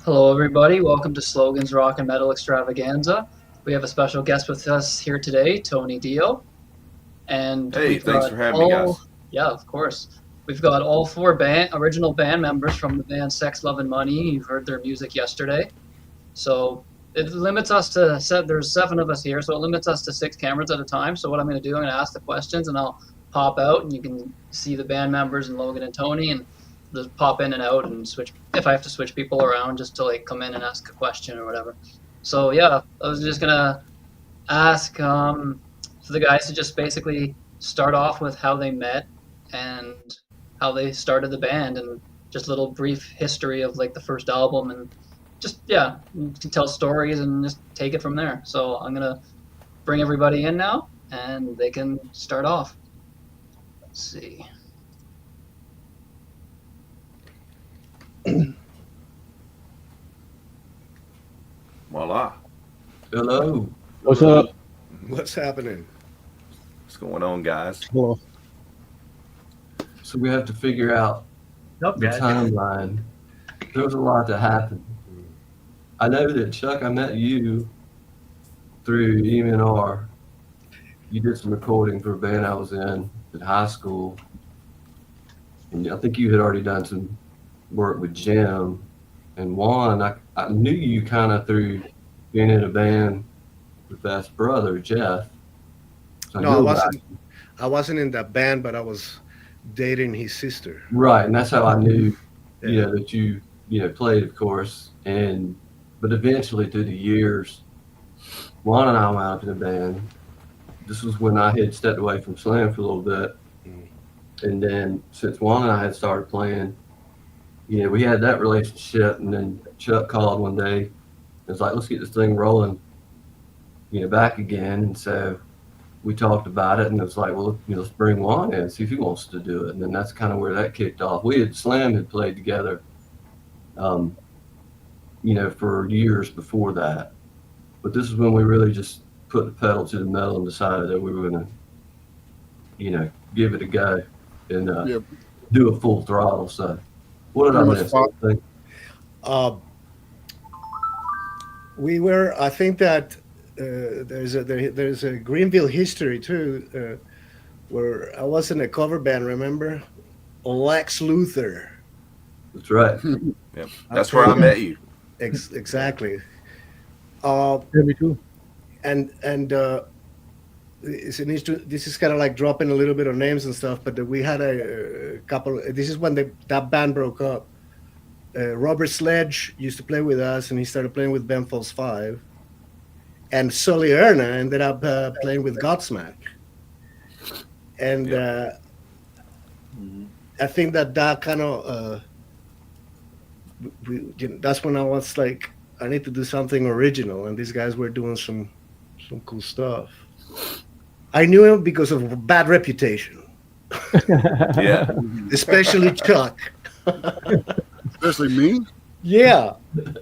Hello, everybody. Welcome to Slogan's Rock and Metal Extravaganza. We have a special guest with us here today, Tony Dio, and Hey, we've thanks got for having me, all, guys. yeah, of course, we've got all four original band members from the band Sex, Love, and Money. You've heard their music yesterday, so it limits us to set. There's seven of us here, so it limits us to six cameras at a time. So what I'm going to do, I'm going to ask the questions, and I'll pop out, and you can see the band members and Logan and Tony, and just pop in and out and switch if I have to switch people around just to like come in and ask a question or whatever. So yeah, I was just gonna ask for the guys to just basically start off with how they met and how they started the band and just a little brief history of like the first album and just yeah, you can tell stories and just take it from there. So I'm gonna bring everybody in now and they can start off. Let's see. Voila. Hello. What's up? What's happening? What's going on, guys? Hello. So we have to figure out Nope, the timeline. There was a lot that happened. I know that Chuck, I met you through EMNR. You did some recording for a band I was in high school. And I think you had already done some work with Jim. And Juan, I knew you kind of through being in a band with best brother, Jeff. So No, I wasn't in that band, but I was dating his sister. Right, and that's how I knew, Yeah. that you played, of course. But eventually, through the years, Juan and I went out in a band. This was when I had stepped away from Slam for a little bit, and then since Juan and I had started playing, we had that relationship. And then Chuck called one day. It was like, let's get this thing rolling, back again. And so we talked about it, and it was like, well, let's bring Juan in, see if he wants to do it. And then that's kind of where that kicked off. Slam had played together, for years before that. But this is when we really just put the pedal to the metal and decided that we were going to, give it a go and do a full throttle. So what did I miss? I think that there's a Greenville history too, where I was in a cover band. Remember, Lex Luthor. That's right. Yeah, that's where I met you. Exactly. Yeah, me too. And this is kind of like dropping a little bit of names and stuff, but we had a couple. This is when that band broke up. Robert Sledge used to play with us, and he started playing with Ben Folds 5. And Sully Erna ended up playing with Godsmack. And I think that kind of that's when I was like, I need to do something original, and these guys were doing some cool stuff. I knew him because of a bad reputation. Yeah. Especially Chuck. Especially me. Yeah.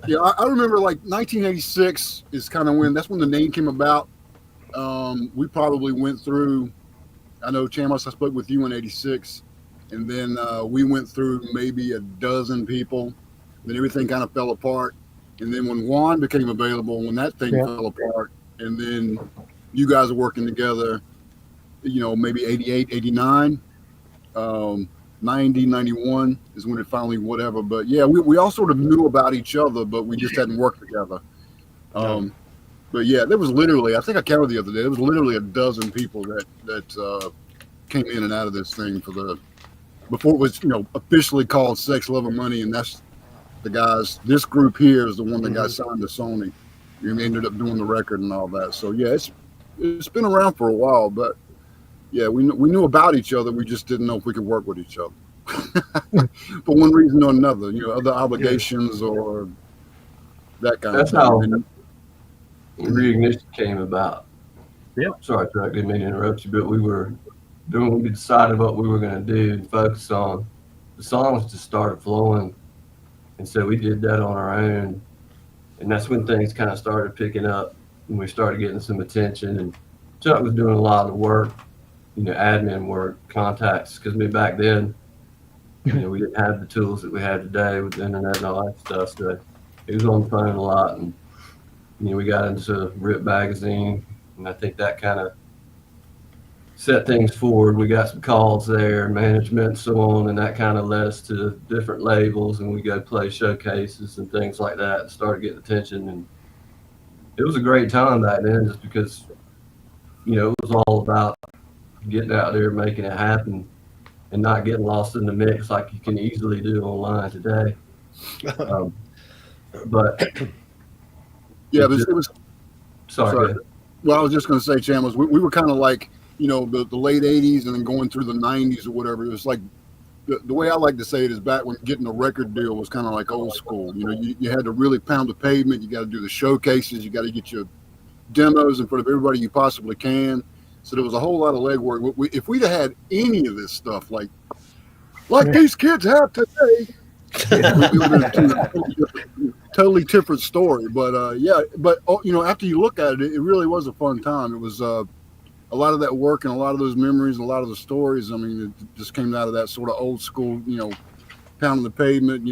Yeah, I remember like 1986 is kind of that's when the name came about. We probably went through, I know Chamos, I spoke with you in 86, and then we went through maybe a dozen people. Then everything kind of fell apart. And then when Juan became available, when that thing fell apart, and then you guys are working together, maybe 88, 89. 90, 91 is when it finally whatever. But yeah, we all sort of knew about each other, but we just hadn't worked together. But yeah, there was literally, I think I counted the other day, there was literally a dozen people that came in and out of this thing before it was, officially called Sex, Love, and Money. And that's the guys, this group here is the one that got signed to Sony. We ended up doing the record and all that. So yeah, it's been around for a while, but yeah, we knew about each other. We just didn't know if we could work with each other for one reason or another. Other obligations or that kind That's of thing. how Reignition came about. Yeah. Sorry, Chuck, didn't mean to interrupt you, but we decided what we were going to do and focus on. The songs just started flowing, and so we did that on our own. And that's when things kind of started picking up, and we started getting some attention. And Chuck was doing a lot of the work. Admin work, contacts, because back then, we didn't have the tools that we have today with the internet and all that stuff. So he was on the phone a lot, and we got into Rip Magazine, and I think that kind of set things forward. We got some calls there, management, and so on, and that kind of led us to different labels, and we go play showcases and things like that, and started getting attention. And it was a great time back then, just because it was all about getting out there, making it happen, and not getting lost in the mix like you can easily do online today. But Yeah, it was. sorry. Well, I was just going to say, Chan, was we were kind of like, the late 80s and then going through the 90s or whatever. It was like, the way I like to say it is back when getting a record deal was kind of like old school. You had to really pound the pavement. You got to do the showcases. You got to get your demos in front of everybody you possibly can. So there was a whole lot of legwork. If we'd have had any of this stuff, like these kids have today, it would have been a totally different story. But after you look at it, it really was a fun time. It was a lot of that work and a lot of those memories, a lot of the stories. I mean, it just came out of that sort of old school, pounding the pavement,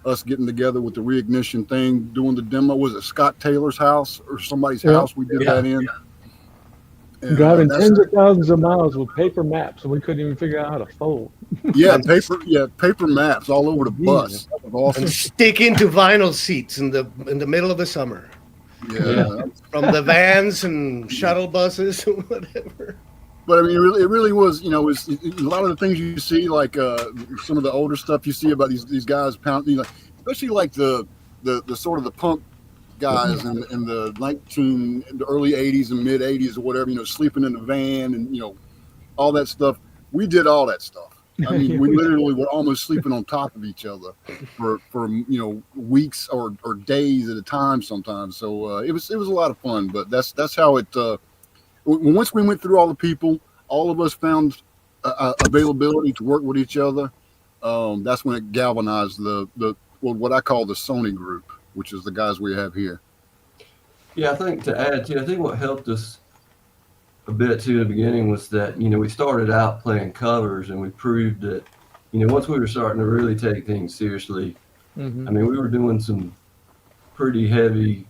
us getting together with the reignition thing, doing the demo. Was it Scott Taylor's house or somebody's house we did that in? And, driving tens of thousands of miles with paper maps, and we couldn't even figure out how to fold. paper maps all over the bus. That was awesome. And sticking to vinyl seats in the middle of the summer. Yeah. From the vans and shuttle buses or whatever. But I mean, it really was, a lot of the things you see, like some of the older stuff you see about these guys pounding, especially like the sort of the punk guys in the early 80s and mid 80s or whatever, sleeping in the van and, all that stuff. We did all that stuff. I mean, we literally were almost sleeping on top of each other for weeks or days at a time sometimes. So it was a lot of fun. But that's how it. Once we went through all the people, all of us found availability to work with each other. That's when it galvanized what I call the Sony group, which is the guys we have here. Yeah, I think to add to, I think what helped us a bit too in the beginning was that, we started out playing covers, and we proved that, once we were starting to really take things seriously, I mean, we were doing some pretty heavy,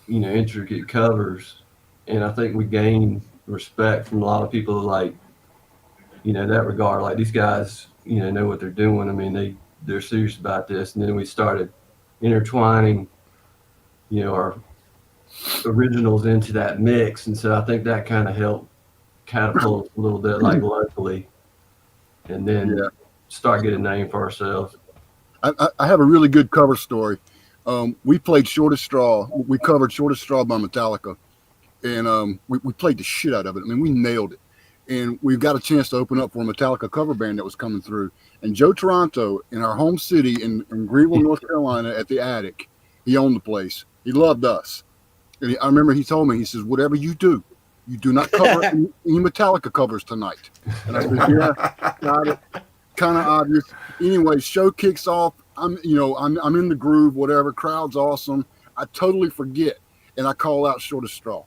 intricate covers, and I think we gained respect from a lot of people, like, that regard, like these guys, know what they're doing. I mean, they're serious about this. And then we started intertwining, our originals into that mix, and so I think that kind of helped catapult a little bit, like locally, and then start getting a name for ourselves. I have a really good cover story. We played Shortest Straw. We covered Shortest Straw by Metallica, and we played the shit out of it. I mean, we nailed it. And we got a chance to open up for a Metallica cover band that was coming through. And Joe Toronto, in our home city in Greenville, North Carolina, at the Attic, he owned the place. He loved us. And I remember he told me, he says, whatever you do not cover any Metallica covers tonight. And I said, yeah, got it. Kind of obvious. Anyway, show kicks off. I'm in the groove, whatever. Crowd's awesome. I totally forget. And I call out Shortest Straw.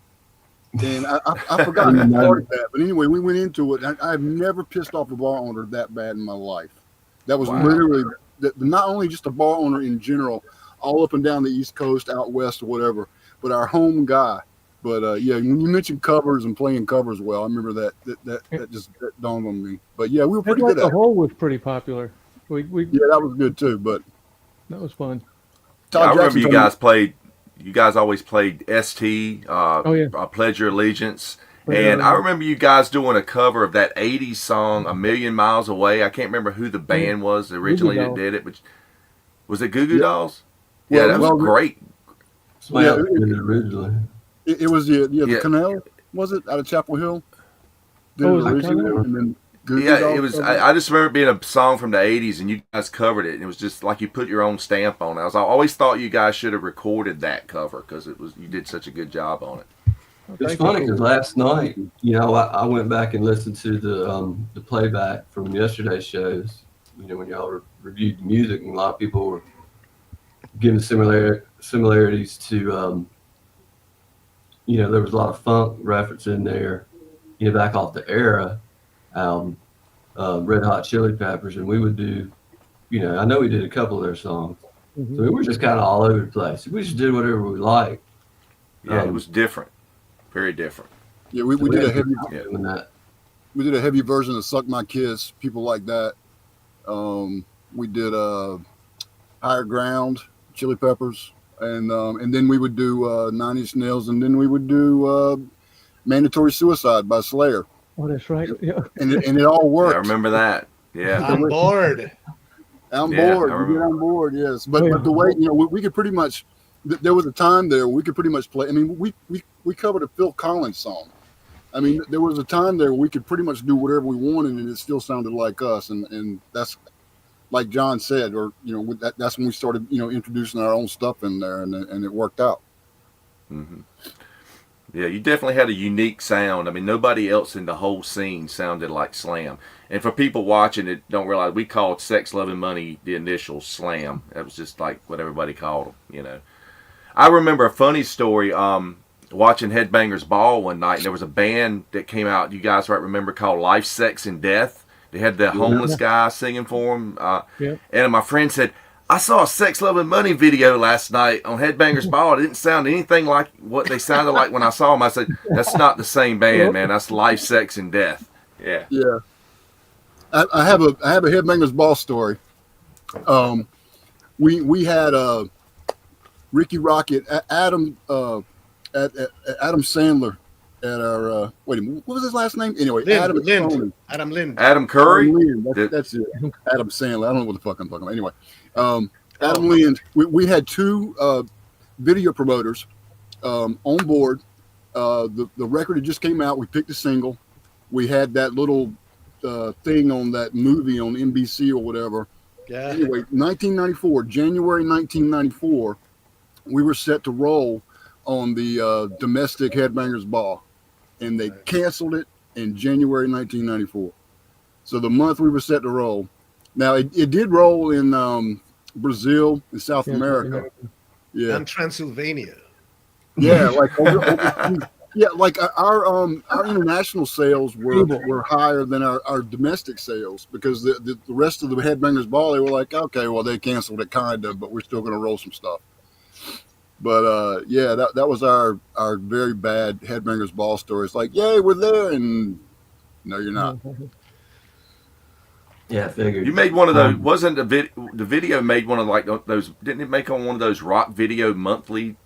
And I forgot who started that. But anyway, we went into it. I've never pissed off a bar owner that bad in my life. That was literally not only just a bar owner in general, all up and down the East Coast, out west or whatever, but our home guy. But when you mentioned covers and playing covers well, I remember that just dawned on me. But yeah, we were pretty good at it. The Hole was pretty popular. Yeah, that was good too. But that was fun. I remember you guys always played ST, Pledge Your Allegiance. And I remember you guys doing a cover of that 80s song, A Million Miles Away. I can't remember who the band was originally that did it, but was it Goo Goo Dolls? Yeah, that was great. Originally. It was the Canal, was it, out of Chapel Hill? It was. I just remember it being a song from the 80s, and you guys covered it, and it was just like you put your own stamp on it. I always thought you guys should have recorded that cover because you did such a good job on it. It's funny because last night, I went back and listened to the playback from yesterday's shows. When y'all reviewed the music, and a lot of people were giving similarities to. There was a lot of funk reference in there, back off the Era album, Red Hot Chili Peppers, and we would do, I know we did a couple of their songs, So we were just kind of all over the place. We just did whatever we liked. Yeah, it was different, very different. Yeah, we did a heavy. Doing that. We did a heavy version of "Suck My Kiss," people like that. We did "Higher Ground," Chili Peppers, and then we would do 9 Inch Nails, and then we would do "Mandatory Suicide" by Slayer. Oh, that's right. Yeah. And it all worked. Yeah, I remember that. Yeah, I'm bored. I'm Yeah, bored. I We remember. get on board, yes. But the way we could pretty much. There was a time there we could pretty much play. I mean, we covered a Phil Collins song. I mean, there was a time there where we could pretty much do whatever we wanted, and it still sounded like us. And that's like John said, or that's when we started introducing our own stuff in there, and it worked out. Mm-hmm. Yeah, you definitely had a unique sound. I mean, nobody else in the whole scene sounded like Slam. And for people watching it, don't realize we called Sex, Love, and Money the initials Slam. That was just like what everybody called them, I remember a funny story watching Headbangers Ball one night, and there was a band that came out, you guys might remember, called Life, Sex, and Death. They had the homeless guy singing for them. And my friend said, I saw a Sex, Love, and Money video last night on Headbangers Ball. It didn't sound anything like what they sounded like when I saw them. I said, that's not the same band, man. That's Life, Sex, and Death. Yeah. Yeah. I have a Headbangers Ball story. We had Ricky Rocket, Adam Sandler at our wait a minute, what was his last name? Anyway, Adam Lind. Adam Curry. That's it. Adam Sandler. I don't know what the fuck I'm talking about. Anyway, Adam Lind. We had two video promoters on board. The record had just came out. We picked a single. We had that little thing on that movie on NBC or whatever. Yeah. Anyway, January 1994, we were set to roll on the domestic Headbangers Ball, and they canceled it in January 1994. So the month we were set to roll. Now it did roll in Brazil and South America. Yeah. And Transylvania. Yeah, like like our international sales were higher than our domestic sales, because the rest of the Headbangers Ball, they were like, okay, well, they canceled it kind of, but we're still going to roll some stuff. But yeah, that was our very bad Headbangers Ball story. It's like, yay, we're there, and no, you're not. Yeah, I figured. You made one of those. Wasn't the video made one of like those? Didn't it make on one of those Rock Video monthly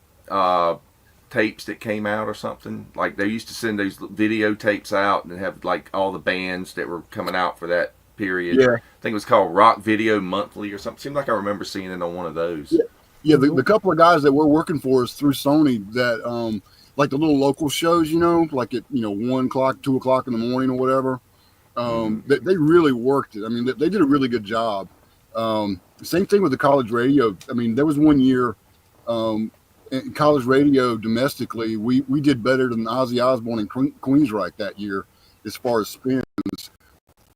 tapes that came out or something? Like they used to send those video tapes out and have like all the bands that were coming out for that period. Yeah. I think it was called Rock Video Monthly or something. Seemed like I remember seeing it on one of those. Yeah, the couple of guys that were working for us through Sony that like the little local shows, like at 1 o'clock, 2 o'clock in the morning or whatever. They really worked it. I mean, they did a really good job. Same thing with the college radio. I mean, there was one year in college radio domestically, we did better than Ozzy Osbourne and Queensryche that year as far as spins.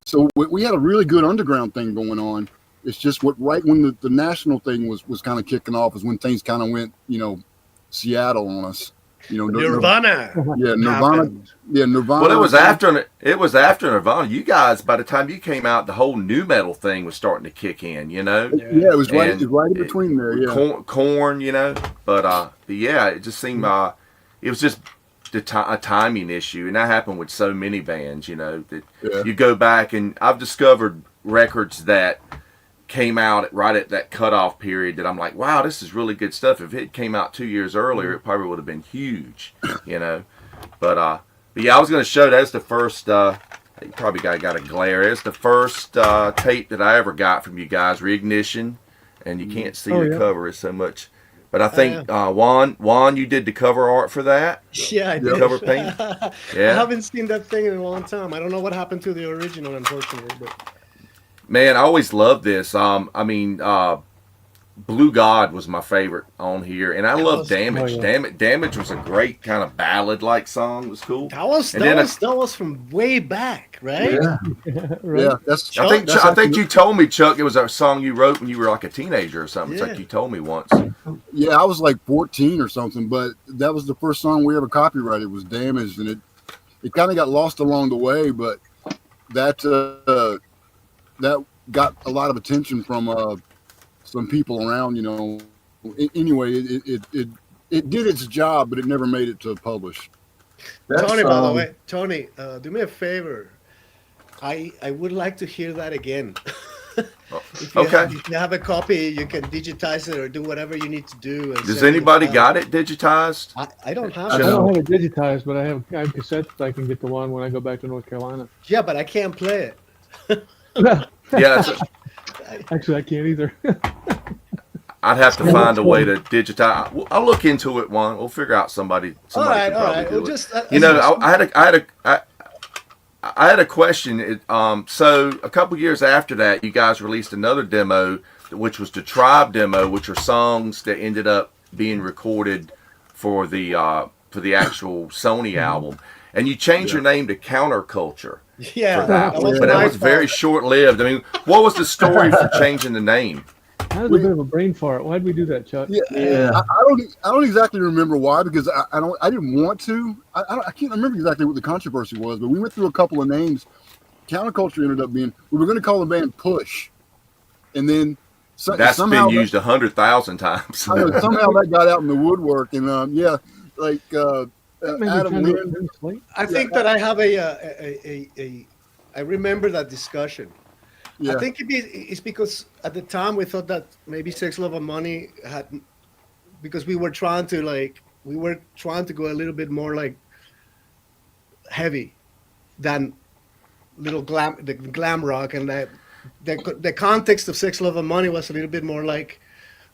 So we had a really good underground thing going on. It's just right when the national thing was kind of kicking off is when things kind of went, Seattle on us. Nirvana. Yeah, Nirvana. Yeah, Nirvana. Well, it was after Nirvana. You guys, by the time you came out, the whole new metal thing was starting to kick in. Yeah, it was right. It was right in between there. Yeah, Corn. But yeah, it just seemed it was just a timing issue, and that happened with so many bands. That you go back, and I've discovered records that came out right at that cutoff period that I'm like, wow, this is really good stuff. If it came out 2 years earlier, it probably would have been huge, But yeah, I was going to show that's the first. You probably got a glare. It's the first tape that I ever got from you guys, Reignition, and you can't see the cover so much. But I think Juan, you did the cover art for that. Yeah, I did. Cover paint. I Yeah. haven't seen that thing in a long time. I don't know what happened to the original, unfortunately. But Man, I always loved this. Blue God was my favorite on here, and I love Damage. Damage was a great kind of ballad-like song. It was cool. that was from way back, right? yeah. Right. Yeah, that's. I think you told me, Chuck, it was a song you wrote when you were like a teenager or something. It's like you told me once. Yeah, I was like 14 or something, but that was the first song we ever copyrighted. Was Damaged, and it kind of got lost along the way, but that got a lot of attention from some people around. You know, anyway, it did its job, but it never made it to publish. Tony, by the way, Tony, do me a favor. I would like to hear that again. If you have a copy, you can digitize it or do whatever you need to do. Does anybody got it digitized? I don't have I it. don't have it digitized, but I have cassettes. I can get the one when I go back to North Carolina. Yeah, but I can't play it. Yeah, Actually, I can't either. I'd have to find a way to digitize. I'll look into it. We'll figure out somebody. All right. Do Well, it. You know, I had a question. So a couple years after that, you guys released another demo, which was the Tribe demo, which are songs that ended up being recorded for the actual Sony album, and you changed your name to Counterculture. Yeah, for that one, but that was very short-lived. I mean, what was the story for changing the name? That was a bit of a brain fart. Why'd we do that, Chuck? Yeah. I don't exactly remember why, because I didn't want to. I can't remember exactly what the controversy was, but we went through a couple of names. Counterculture ended up being, we were going to call the band Push, and then that's been used 100,000 times. Somehow that got out in the woodwork, and Adam Lynn. I think that I have I remember that discussion. Yeah. I think it's because at the time we thought that maybe Sex, Love, and Money because we were trying to go a little bit more like heavy than the glam rock, and the context of Sex, Love, and Money was a little bit more like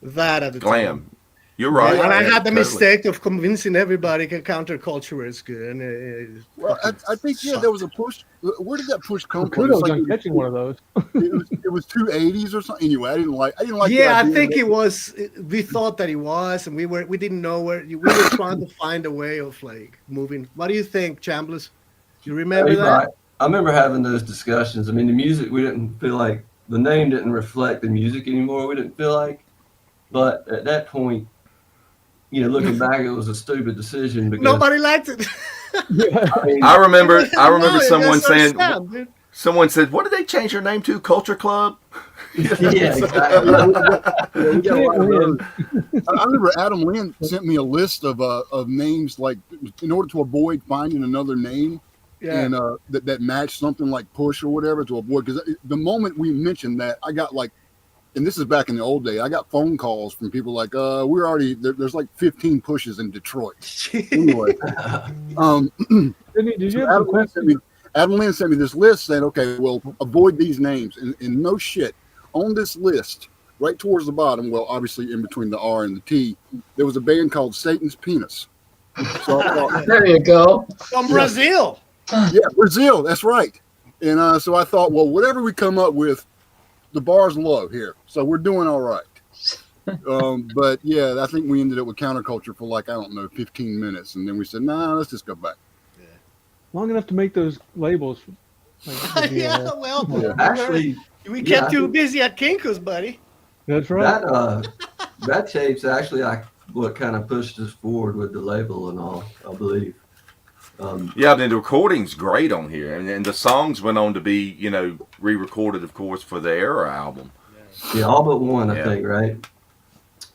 that at the time. You're right. And I had the mistake of convincing everybody that Counterculture is good. And well, I think there was a push. Where did that push come from? Kudos on catching one of those. it was 280s or something. Anyway, I didn't like. Yeah, I think it was. We thought that it was, and we didn't know where. We were trying to find a way of like moving. What do you think, Chambliss? You remember that? Right. I remember having those discussions. I mean, the music, we didn't feel like the name didn't reflect the music anymore. We didn't feel like, but at that point, looking back, it was a stupid decision because nobody liked it. I remember someone saying, someone said, "What did they change their name to? Culture Club?" Yeah, exactly. I remember Adam Lynn sent me a list of names, like in order to avoid finding another name, and that matched something like Push or whatever, to avoid, because the moment we mentioned that, I got like. And this is back in the old day. I got phone calls from people like, we're already there's like 15 pushes in Detroit. Anyway, Did you Adam Lynn sent me this list saying, okay, well, avoid these names. And no shit, on this list, right towards the bottom, well, obviously in between the R and the T, there was a band called Satan's Penis. So I thought, there you go. From Brazil. Yeah, Brazil. That's right. And so I thought, well, whatever we come up with, the bar's low here, so we're doing all right. But yeah, I think we ended up with Counterculture for like, I don't know, 15 minutes, and then we said, nah, let's just go back. Yeah. Long enough to make those labels. Actually, we kept you busy at Kinko's, buddy. That's right. That tape's actually what kind of pushed us forward with the label and all, I believe. Yeah, I mean, the recording's great on here, and the songs went on to be, re-recorded, of course, for the Era album. Yeah, all but one, I think, right?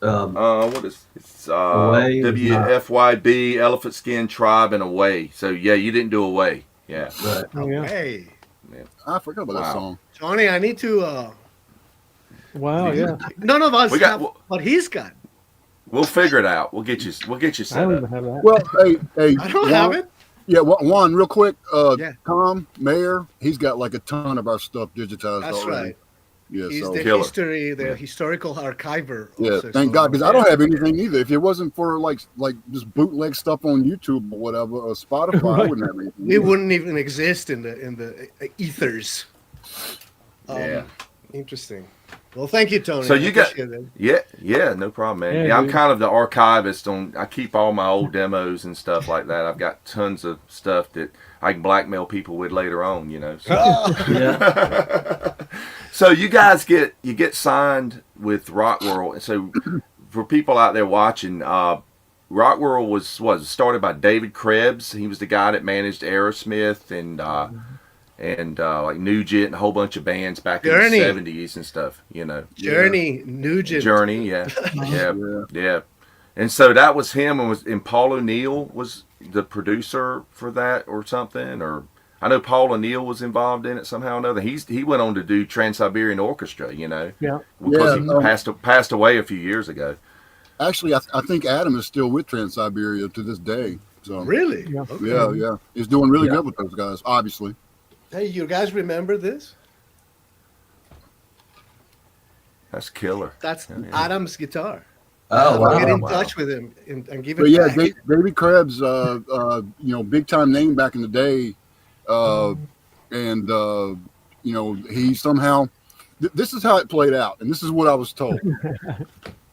What is it's WFYB, Elephant Skin, Tribe, and Away. So yeah, you didn't do Away. Yeah. Right. Okay. Yeah. I forgot about that song. Johnny, I need to. Wow. Yeah. None of us have what he's got. We'll figure it out. We'll get you set I don't even up. have that. Well, hey, I don't have it. Yeah, Juan, real quick. Tom Mayer, he's got like a ton of our stuff digitized. That's already. right. Yeah, he's so the historical archiver. Yeah, thank God, because I don't have anything either. If it wasn't for like just bootleg stuff on YouTube or whatever, or Spotify, right. I wouldn't have anything. We wouldn't even exist in the ethers. Interesting. Well, thank you, Tony. So you got no problem, man. Yeah, I'm kind of the archivist I keep all my old demos and stuff like that. I've got tons of stuff that I can blackmail people with later on, So. So you guys get signed with Rock World, and so for people out there watching, Rock World was started by David Krebs. He was the guy that managed Aerosmith, and and like Nugent and a whole bunch of bands back Journey. in the 70s and stuff, you know. Journey, Nugent. Journey, yeah. And so that was him, and Paul O'Neill was the producer for that or something, or I know Paul O'Neill was involved in it somehow or another. He went on to do Trans-Siberian Orchestra, you know, because he passed away a few years ago. Actually, I think Adam is still with Trans-Siberia to this day. So Really? Yeah. Okay. yeah, he's doing really good with those guys, obviously. Hey, you guys remember this? That's killer. That's Adam's guitar. Oh, wow. Get in touch with him and give it But yeah, back. Davey Krebs, big time name back in the day, he somehow. This is how it played out, and this is what I was told.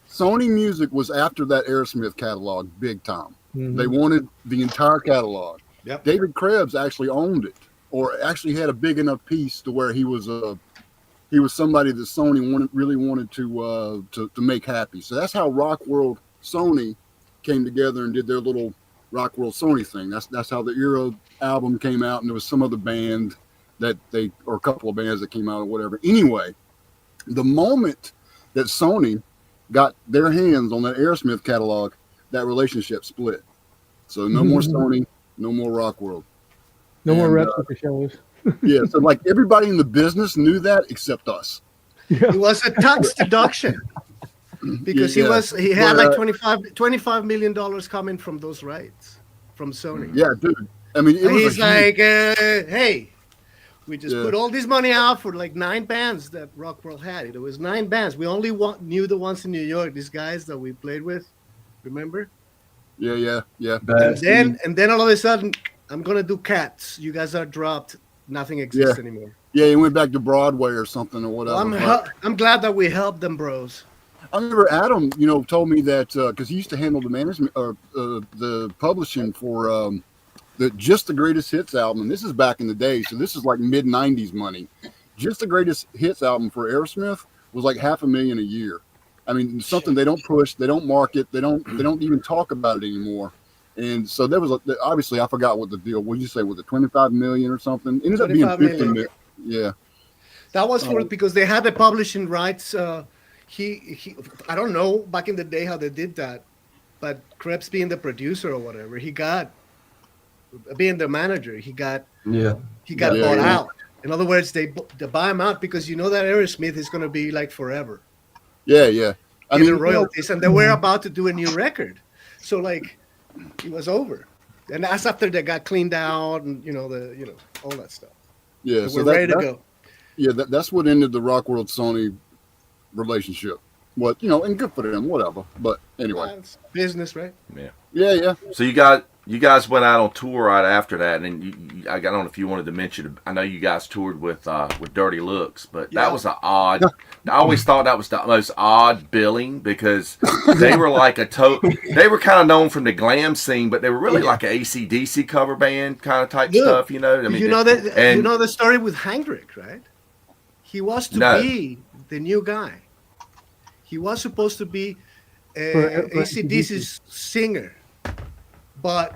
Sony Music was after that Aerosmith catalog big time. Mhm. They wanted the entire catalog. Yep. David Krebs actually owned it, or actually had a big enough piece to where he was somebody that Sony really wanted to make happy. So that's how Rock World Sony came together and did their little Rock World Sony thing. That's how the Era album came out, and there was some other band or a couple of bands that came out or whatever. Anyway, the moment that Sony got their hands on that Aerosmith catalog, that relationship split. So no more Sony, no more Rock World. No more replica shows. Yeah, so like everybody in the business knew that except us. It was a tax deduction because he had like $25 million coming from those rights from Sony. Yeah, dude. I mean, He's like, hey, we just put all this money out for like 9 bands that Rock World had. It was 9 bands. We only knew the ones in New York. These guys that we played with, remember? Yeah. And then all of a sudden, I'm gonna do Cats. You guys are dropped. Nothing exists anymore. Yeah, he went back to Broadway or something or whatever. I'm glad that we helped them, bros. I remember Adam, told me that because he used to handle the management or the publishing for Just the Greatest Hits album. And this is back in the day, so this is like mid '90s money. Just the Greatest Hits album for Aerosmith was like $500,000 a year. I mean, something they don't push, they don't market, they don't even talk about it anymore. And so there was obviously I forgot what the deal. What did you say? Was it 25 million or something? It ended up being 50 million. Yeah. That was because they had the publishing rights. He I don't know back in the day how they did that, but Krebs being the producer or whatever, he got being the manager, he got bought out. In other words, they buy him out because that Aerosmith is going to be like forever. Yeah. I mean royalties, and they were about to do a new record, so like it was over. And that's after they got cleaned out and all that stuff. Yeah, so we're ready to go. Yeah, that's what ended the Rock World Sony relationship. What and good for them, whatever. But anyway, it's business, right? Yeah. So you guys went out on tour right after that, and I don't know if you wanted to mention. I know you guys toured with Dirty Looks, but that was an odd. I always thought that was the most odd billing because they were like they were kind of known from the glam scene, but they were really like an AC/DC cover band kind of type stuff. I mean, you know the story with Heinrich, right? He was to be the new guy. He was supposed to be AC/DC's singer. But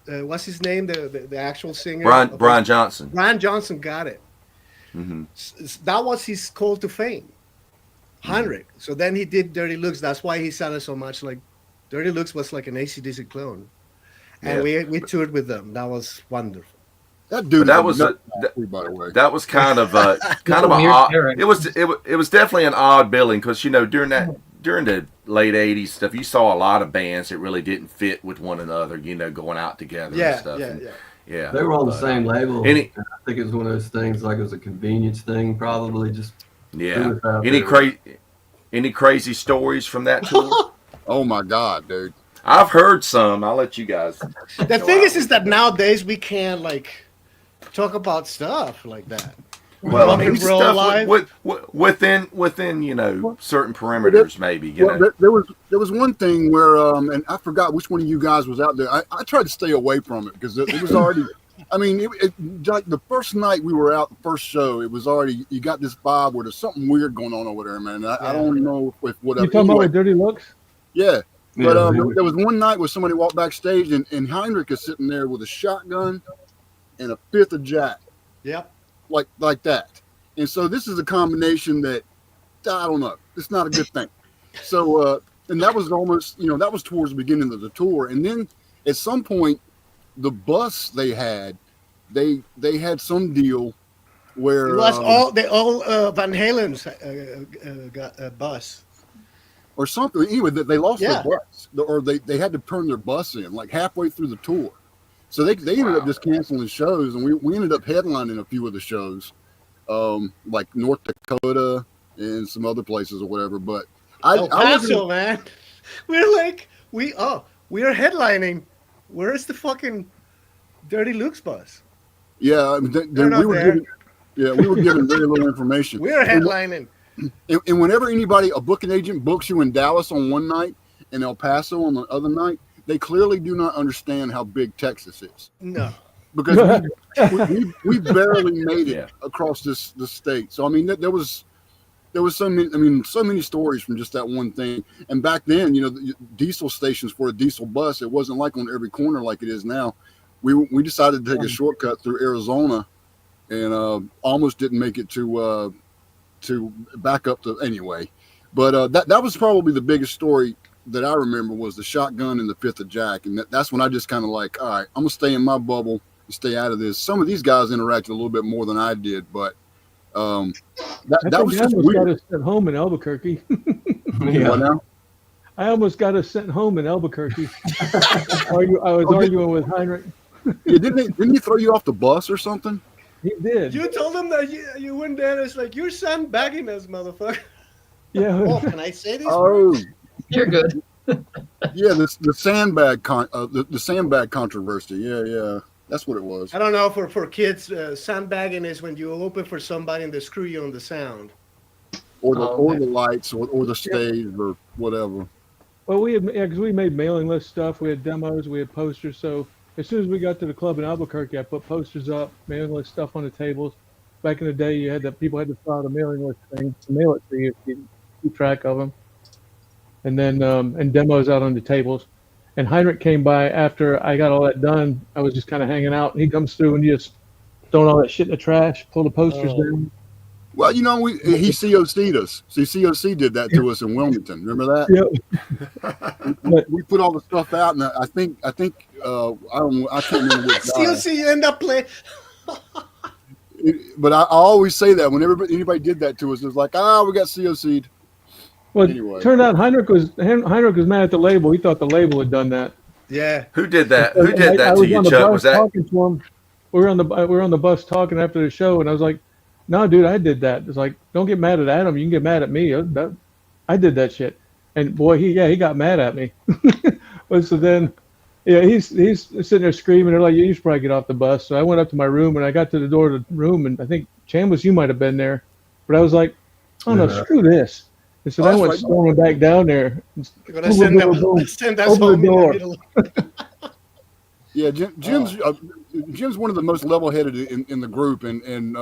what's his name? The actual singer? Brian Johnson. Brian Johnson got it. Mm-hmm. That was his call to fame. Heinrich. So then he did Dirty Looks. That's why he sounded so much like Dirty Looks was like an AC/DC clone. And we toured with them. That was wonderful. That dude. By the way, that was kind of an odd. It was definitely an odd billing because during the late '80s stuff, you saw a lot of bands that really didn't fit with one another. Going out together and stuff. Yeah. They were on the same label. I think it was one of those things like it was a convenience thing, probably just. Yeah. Any crazy stories from that tour? Oh my God, dude! I've heard some. I'll let you guys. The thing is that nowadays we can't talk about stuff like that. Well, I mean, stuff within certain parameters, maybe. There was one thing where and I forgot which one of you guys was out there. I tried to stay away from it because it was already. I mean, like the first night we were out, the first show, it was already. You got this vibe where there's something weird going on over there, man. I don't know if whatever. You talking about Dirty Looks? Yeah. But there was one night where somebody walked backstage and Heinrich is sitting there with a shotgun and a fifth of Jack. Yep. like that. And so this is a combination that I don't know. It's not a good thing. So and that was almost, that was towards the beginning of the tour. And then at some point, the bus they had some deal where It was all Van Halen's got a bus or something. Anyway, they lost Yeah. their bus, or they had to turn their bus in like halfway through the tour. So they ended up just canceling shows, and we ended up headlining a few of the shows, like North Dakota and some other places or whatever. But El Paso, man. We're like we are headlining. Where's the fucking Dirty Luke's bus? Yeah, I mean, we were given very little information. We're headlining. And whenever a booking agent books you in Dallas on one night and El Paso on the other night, they clearly do not understand how big Texas is. No. Because we barely made it across the state. So I mean, there was so many stories from just that one thing. And back then, the diesel stations for a diesel bus, it wasn't like on every corner like it is now. We decided to take a shortcut through Arizona, and almost didn't make it to back up to anyway. But that was probably the biggest story that I remember, was the shotgun and the 5th of Jack. And that's when I just kind of like, all right, I'm gonna stay in my bubble and stay out of this. Some of these guys interacted a little bit more than I did, but that was just weird. Got us sent home in Albuquerque. I almost got us sent home in Albuquerque. I was arguing with Heinrich. Yeah, didn't he throw you off the bus or something? He did. You told him that you went there. It's like, you're sandbagging us, motherfucker. Yeah. Oh, can I say this? Oh, You're good. yeah, the sandbag the sandbag controversy. Yeah, that's what it was. I don't know, for kids, sandbagging is when you open for somebody and they screw you on the sound, Or the lights, or the stage, or whatever. Well, because we made mailing list stuff. We had demos. We had posters. So as soon as we got to the club in Albuquerque, I put posters up, mailing list stuff on the tables. Back in the day, people had to fill out a mailing list thing to mail it to you if you keep track of them. And then and demos out on the tables. And Heinrich came by after I got all that done. I was just kind of hanging out, and he comes through and just throwing all that shit in the trash, pull the posters down. Well, he COC'd us. See, COC did that to us in Wilmington. Remember that? Yep. We put all the stuff out, and I think I can't remember which guy. COC end up playing. But I always say that whenever anybody did that to us, it was like, we got COC'd. Well, anyway. It turned out Heinrich was mad at the label. He thought the label had done that. Yeah. Who did that? Who did that to you, Chuck? Was that? Talking to him. We were on the bus talking after the show, and I was like, "No, dude, I did that." It's like, don't get mad at Adam. You can get mad at me. I did that shit. And boy, he got mad at me. But so then, he's sitting there screaming. They're like, "You should probably get off the bus." So I went up to my room, and I got to the door of the room, and I think Chambers, you might have been there, but I was like, "Oh no, screw this." And so I went storming back down there. You're gonna send us home. The door. Yeah, Jim's one of the most level-headed in the group, and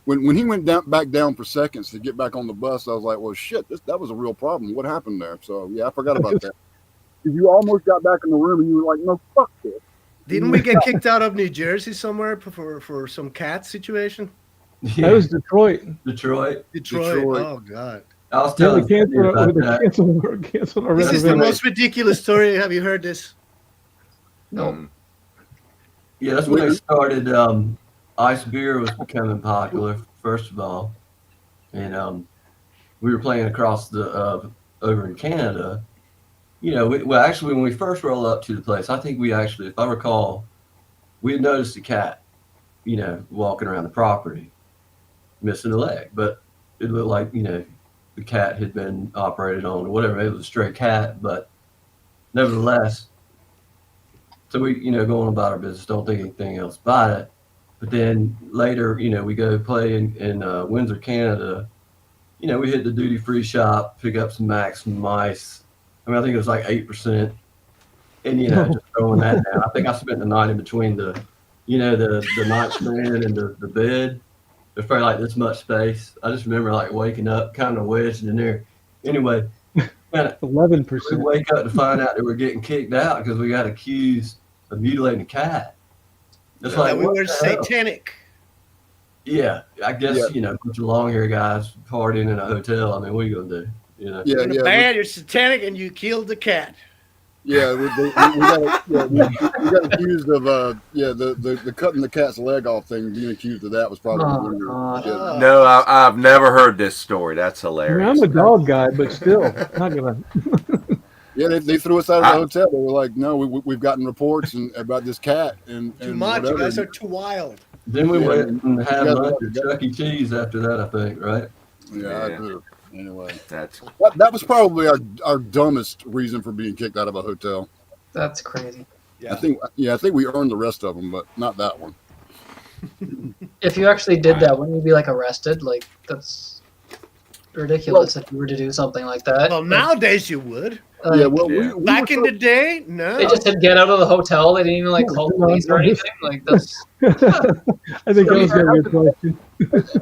when he went back down for seconds to get back on the bus, I was like, well, shit, that was a real problem. What happened there? So yeah, I forgot about that. You almost got back in the room, and you were like, no, fuck this. Didn't we get kicked out of New Jersey somewhere for some cat situation? Yeah. That was Detroit. Detroit. Oh God. I was telling you about that. This is the most ridiculous story. Have you heard this? No. Yeah, that's when they started. Ice beer was becoming popular, first of all, and we were playing across the over in Canada. Actually, when we first rolled up to the place, I think we actually, if I recall, we had noticed a cat, walking around the property, missing a leg, but it looked like the cat had been operated on or whatever. It was a stray cat, but nevertheless. So we, going about our business, don't think anything else about it. But then later, we go play in Windsor, Canada. We hit the duty-free shop, pick up some Max, some mice. I think it was like 8%. And, just throwing that down. I think I spent the night in between the nightstand and the bed. There's probably like this much space. I just remember like waking up, kind of wedged in there. Anyway, 11%. We wake up to find out that we're getting kicked out because we got accused of mutilating a cat. It's we were satanic. Yeah, I guess a bunch of long hair guys partying in a hotel. I mean, what are you gonna do? Yeah, You're in a band, you're satanic, and you killed the cat. Yeah, we got accused of the cutting the cat's leg off thing. Being accused of that was probably No, I've never heard this story. That's I mean, hilarious. I'm a dog guy, but still, not gonna. Yeah, they threw us out of the hotel. They were like, "No, we've gotten reports about this cat and too much. Whatever. You guys are too wild." Then we went and had lunch at Chuck E. Cheese after that, I think, right? Yeah, I do. Anyway, that was probably our dumbest reason for being kicked out of a hotel. That's crazy. Yeah. I think we earned the rest of them, but not that one. If you actually did that, wouldn't you be like arrested? Like that's ridiculous if you were to do something like that. Well, nowadays you would. Yeah, well, we back in the day, no. They just said get out of the hotel. They didn't even like call police or anything. Like that's. I think that was a good question.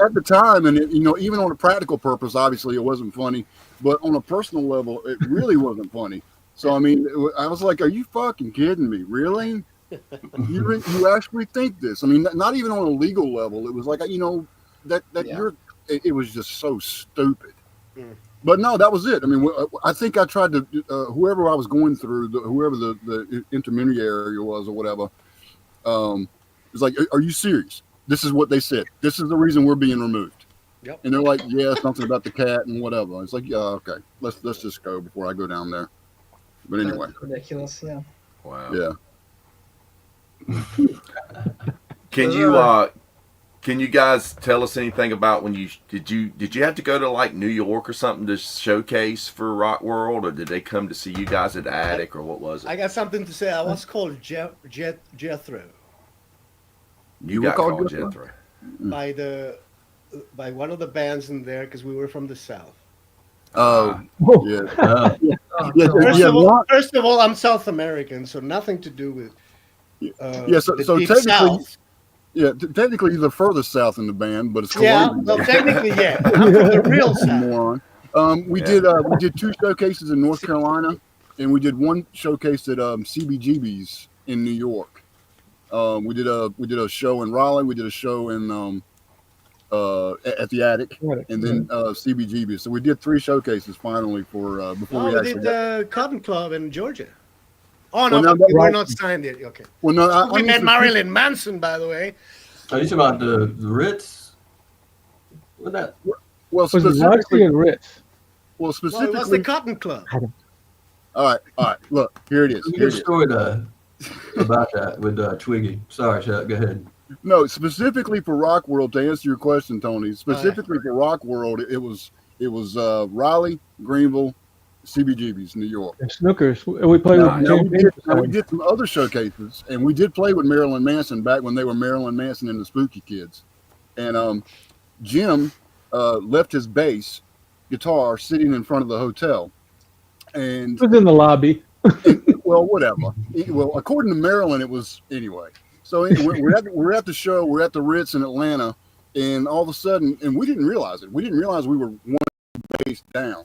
At the time, and even on a practical purpose, obviously it wasn't funny, but on a personal level, it really wasn't funny. So I mean, I was like, "Are you fucking kidding me? Really? You actually think this? I mean, not even on a legal level. It was like it was just so stupid." Mm. But no, that was it. I mean, I think I tried to whoever I was going through, whoever the intermediary was or whatever, was like, "Are you serious? This is what they said. This is the reason we're being removed." Yep. And they're like, "Yeah, something about the cat and whatever." It's like, "Yeah, okay, let's just go before I go down there." But anyway, that's ridiculous. Yeah. Wow. Yeah. Can you guys tell us anything about when you have to go to like New York or something to showcase for Rock World, or did they come to see you guys at the Attic, or what was it? I got something to say. I was called Jethro. You got called Jethro by one of the bands in there because we were from the South. Oh, yeah. First of all, I'm South American, so nothing to do with. So technically, South. Yeah, technically you're the furthest south in the band, but it's Colombian. Yeah, well, technically, yeah. I'm from the real South. Moron. We did 2 showcases in North Carolina, and we did 1 showcase at CBGB's in New York. We did a show in Raleigh. We did a show in at the Attic, and then CBGB. So we did 3 showcases finally for before we actually did Cotton Club in Georgia. Oh no, we were not signed yet. Okay. Well, no, we met Marilyn Manson, by the way. Are you talking about the Ritz? What that? Well, specifically it was the Cotton Club. All right. Look, here it is. Good story about that with Twiggy. Sorry, Chuck. Go ahead. No, specifically for Rock World, to answer your question, Tony. Specifically for Rock World, it was Raleigh, Greenville, CBGB's, New York. And Snookers. We played we did some other showcases, and we did play with Marilyn Manson back when they were Marilyn Manson and the Spooky Kids. And Jim left his bass guitar sitting in front of the hotel. And it was in the lobby. Well, whatever. Well, according to Marilyn, it was anyway. So we're at the show. We're at the Ritz in Atlanta, and all of a sudden, and we didn't realize it. We didn't realize we were one bass down.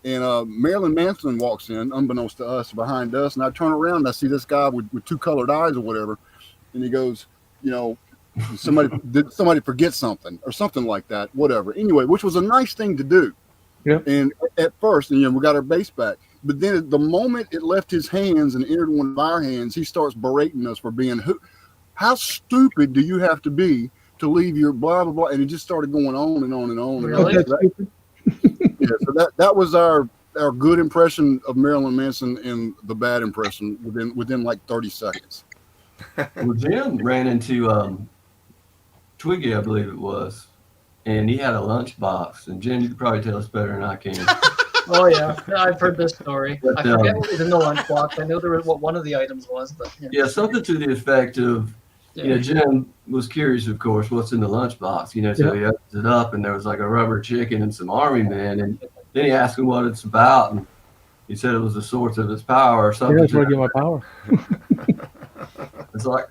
And Marilyn Manson walks in, unbeknownst to us, behind us. And I turn around and I see this guy with 2 colored eyes or whatever. And he goes, did somebody forget something or something like that, whatever. Anyway, which was a nice thing to do. Yeah. And at first, we got our bass back. But then the moment it left his hands and entered one of our hands, he starts berating us for being how stupid do you have to be to leave your blah, blah, blah. And it just started going on and on and on. Really? So that was our good impression of Marilyn Manson and the bad impression within like 30 seconds. Well, Jim ran into Twiggy, I believe it was, and he had a lunchbox. And Jim, you could probably tell us better than I can. Oh yeah, I've heard this story. But, I forget what was in the lunchbox. I know there was what one of the items was, but yeah, something to the effect of. Jim was curious, of course, what's in the lunchbox, so he opens it up and there was like a rubber chicken and some army men. And then he asked him what it's about. And he said it was the source of his power or something. Yeah, that's where I get my power. It's like,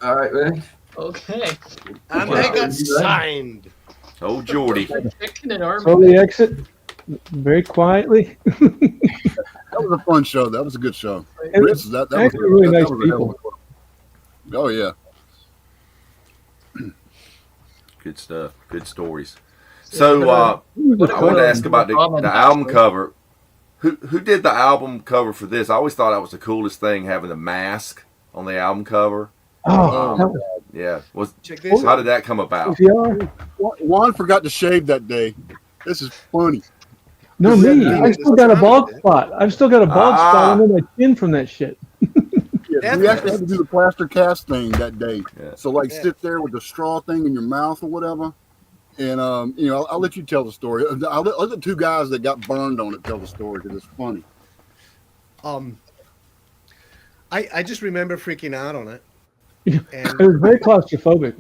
all right, man. Okay. And they got signed. Oh, Jordy. Chicken and army. So the exit very quietly. That was a fun show. That was a good show. That was really nice people. Oh, yeah. Good stuff. Good stories. So I wanted to ask about the album cover. Who did the album cover for this? I always thought that was the coolest thing, having the mask on the album cover. Yeah. How did that come about? Juan forgot to shave that day. This is funny. No, me. I still got a bald spot. I've still got a bald spot under my chin from that shit. Yeah, we actually had to do the plaster cast thing that day. Yeah. So sit there with the straw thing in your mouth or whatever. And I'll let you tell the story. I'll let the two guys that got burned on it tell the story because it's funny. I just remember freaking out on it. And it was very claustrophobic.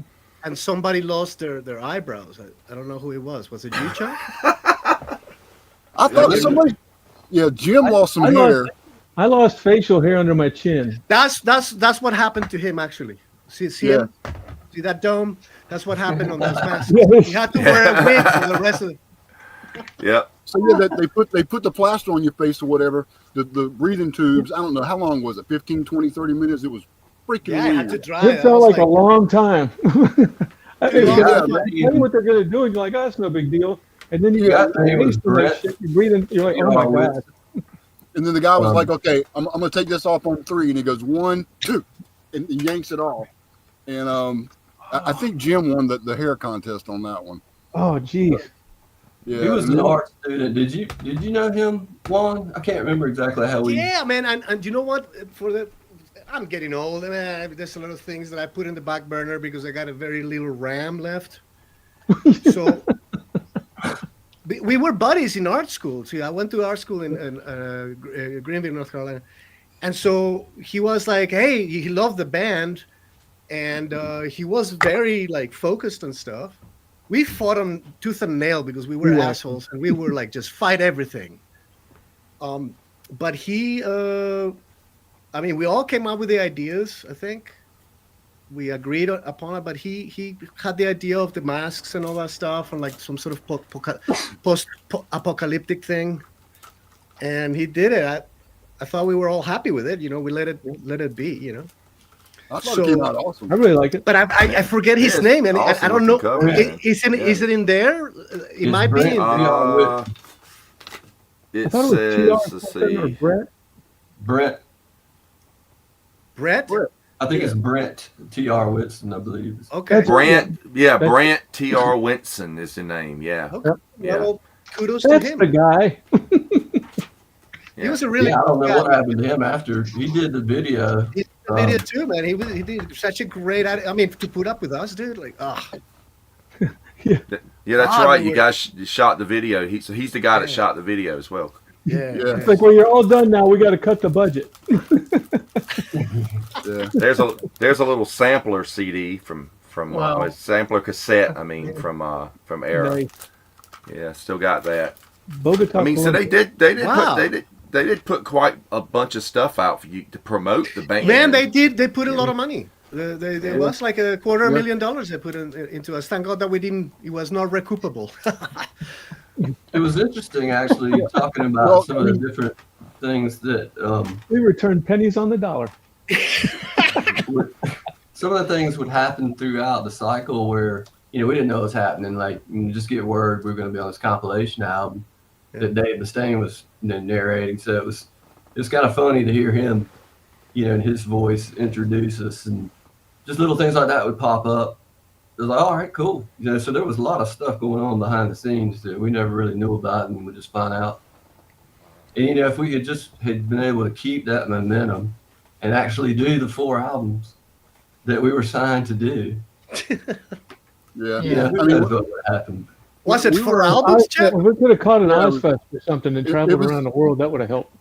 And somebody lost their eyebrows. I don't know who it was. Was it you, Chuck? I thought somebody. Yeah, Jim lost some hair. I lost facial hair under my chin. That's what happened to him actually. See him? See that dome? That's what happened on that mask. He had to wear a wig for the rest of it. Yeah. So they put the plaster on your face or whatever. The breathing tubes. I don't know how long was it? 15, 20, 30 minutes. It was freaking weird. I had to dry. It felt like a long time. I know what they're gonna do, and you're like, oh, that's no big deal. And then you got shit, you're breathing, you're like, oh my God. And then the guy was like, okay, I'm gonna take this off on 3, and he goes 1, 2, and he yanks it off. And I think Jim won the hair contest on that one. Oh, geez. Yeah, he was an art student. Did you know him, Juan? I can't remember exactly how we. Yeah, man, and you know what? I'm getting old, man. There's a lot of things that I put in the back burner because I got a very little RAM left. So we were buddies in art school. See, I went to art school in Greenville, North Carolina, and so he was like, "Hey," he loved the band, and he was very focused and stuff. We fought on tooth and nail because we were assholes, and we were just fight everything. But he, we all came up with the ideas. I think we agreed upon it. But he had the idea of the masks and all that stuff, and some sort of post-apocalyptic thing. And he did it. I thought we were all happy with it. We let it be. I thought it came out awesome. I really like it. But I forget his name, and awesome. I don't know. Is it in there? It might be in there. It says, let's see. Brett. I think it's Brent T.R. Whitson, I believe. Okay. Brent T.R. Whitson is the name. Yeah. Okay. Yeah. Well, kudos to him. That's the guy. He was a really. I don't know what happened to him after he did the video. He did the video too, man. He did such a great. To put up with us, dude. Yeah, that's right. You guys shot the video. He's the guy that shot the video as well. Yeah. It's like, well, you're all done now. We got to cut the budget. There's a little sampler CD from a sampler cassette. From Era. Nice. Yeah, still got that. Bogota. So they did put quite a bunch of stuff out for you to promote the band. Man, they did. They put a lot of money. There was like $250,000 they put into us. Thank God that we didn't. It was not recoupable. It was interesting, actually, talking about some of the different things that we returned pennies on the dollar. Some of the things would happen throughout the cycle where we didn't know what was happening. Like, you just get word we were going to be on this compilation album that Dave Mustaine was narrating. So it was kind of funny to hear him, in his voice introduce us, and just little things like that would pop up. It was like, all right, cool. So there was a lot of stuff going on behind the scenes that we never really knew about, and we just find out. And if we had been able to keep that momentum and actually do the 4 albums that we were signed to do. Yeah. What happened. Was it 4 albums, Jeff? If we could have caught an Ozfest or something and traveled around the world, that would have helped.